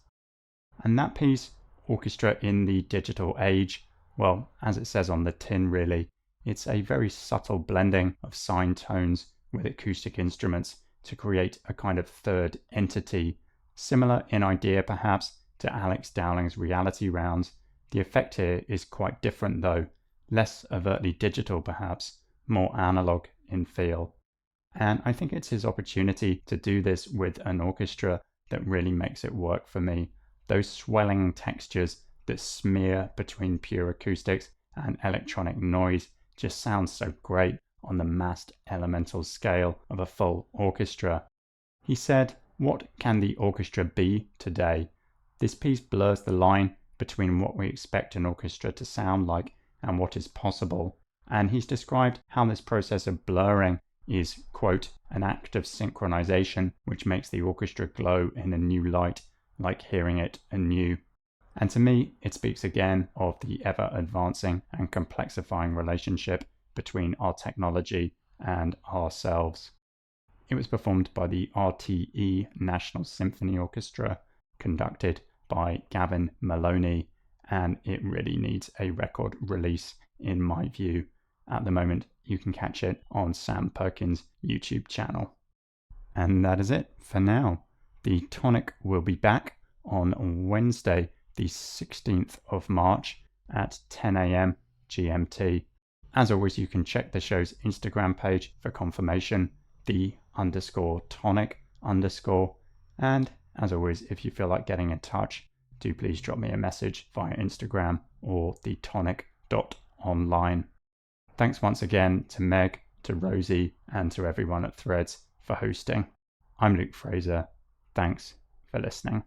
And that piece, Orchestra in the Digital Age, well, as it says on the tin really, it's a very subtle blending of sine tones with acoustic instruments to create a kind of third entity, similar in idea perhaps to Alex Dowling's Reality Rounds. The effect here is quite different though, less overtly digital perhaps, more analog in feel. And I think it's his opportunity to do this with an orchestra that really makes it work for me. Those swelling textures that smear between pure acoustics and electronic noise just sounds so great on the massed elemental scale of a full orchestra. He said, "What can the orchestra be today? This piece blurs the line between what we expect an orchestra to sound like and what is possible." And he's described how this process of blurring is, quote, "an act of synchronization which makes the orchestra glow in a new light, like hearing it anew." And to me, it speaks again of the ever-advancing and complexifying relationship between our technology and ourselves. It was performed by the RTE National Symphony Orchestra, conducted by Gavin Maloney, and it really needs a record release in my view. At the moment, you can catch it on Sam Perkins' YouTube channel. And that is it for now. The Tonic will be back on Wednesday, the 16th of March at 10 a.m. GMT. As always, you can check the show's Instagram page for confirmation, _tonic_. And as always, if you feel like getting in touch, do please drop me a message via Instagram or thetonic.online. Thanks once again to Meg, to Rosie, and to everyone at Threads for hosting. I'm Luke Fraser. Thanks for listening.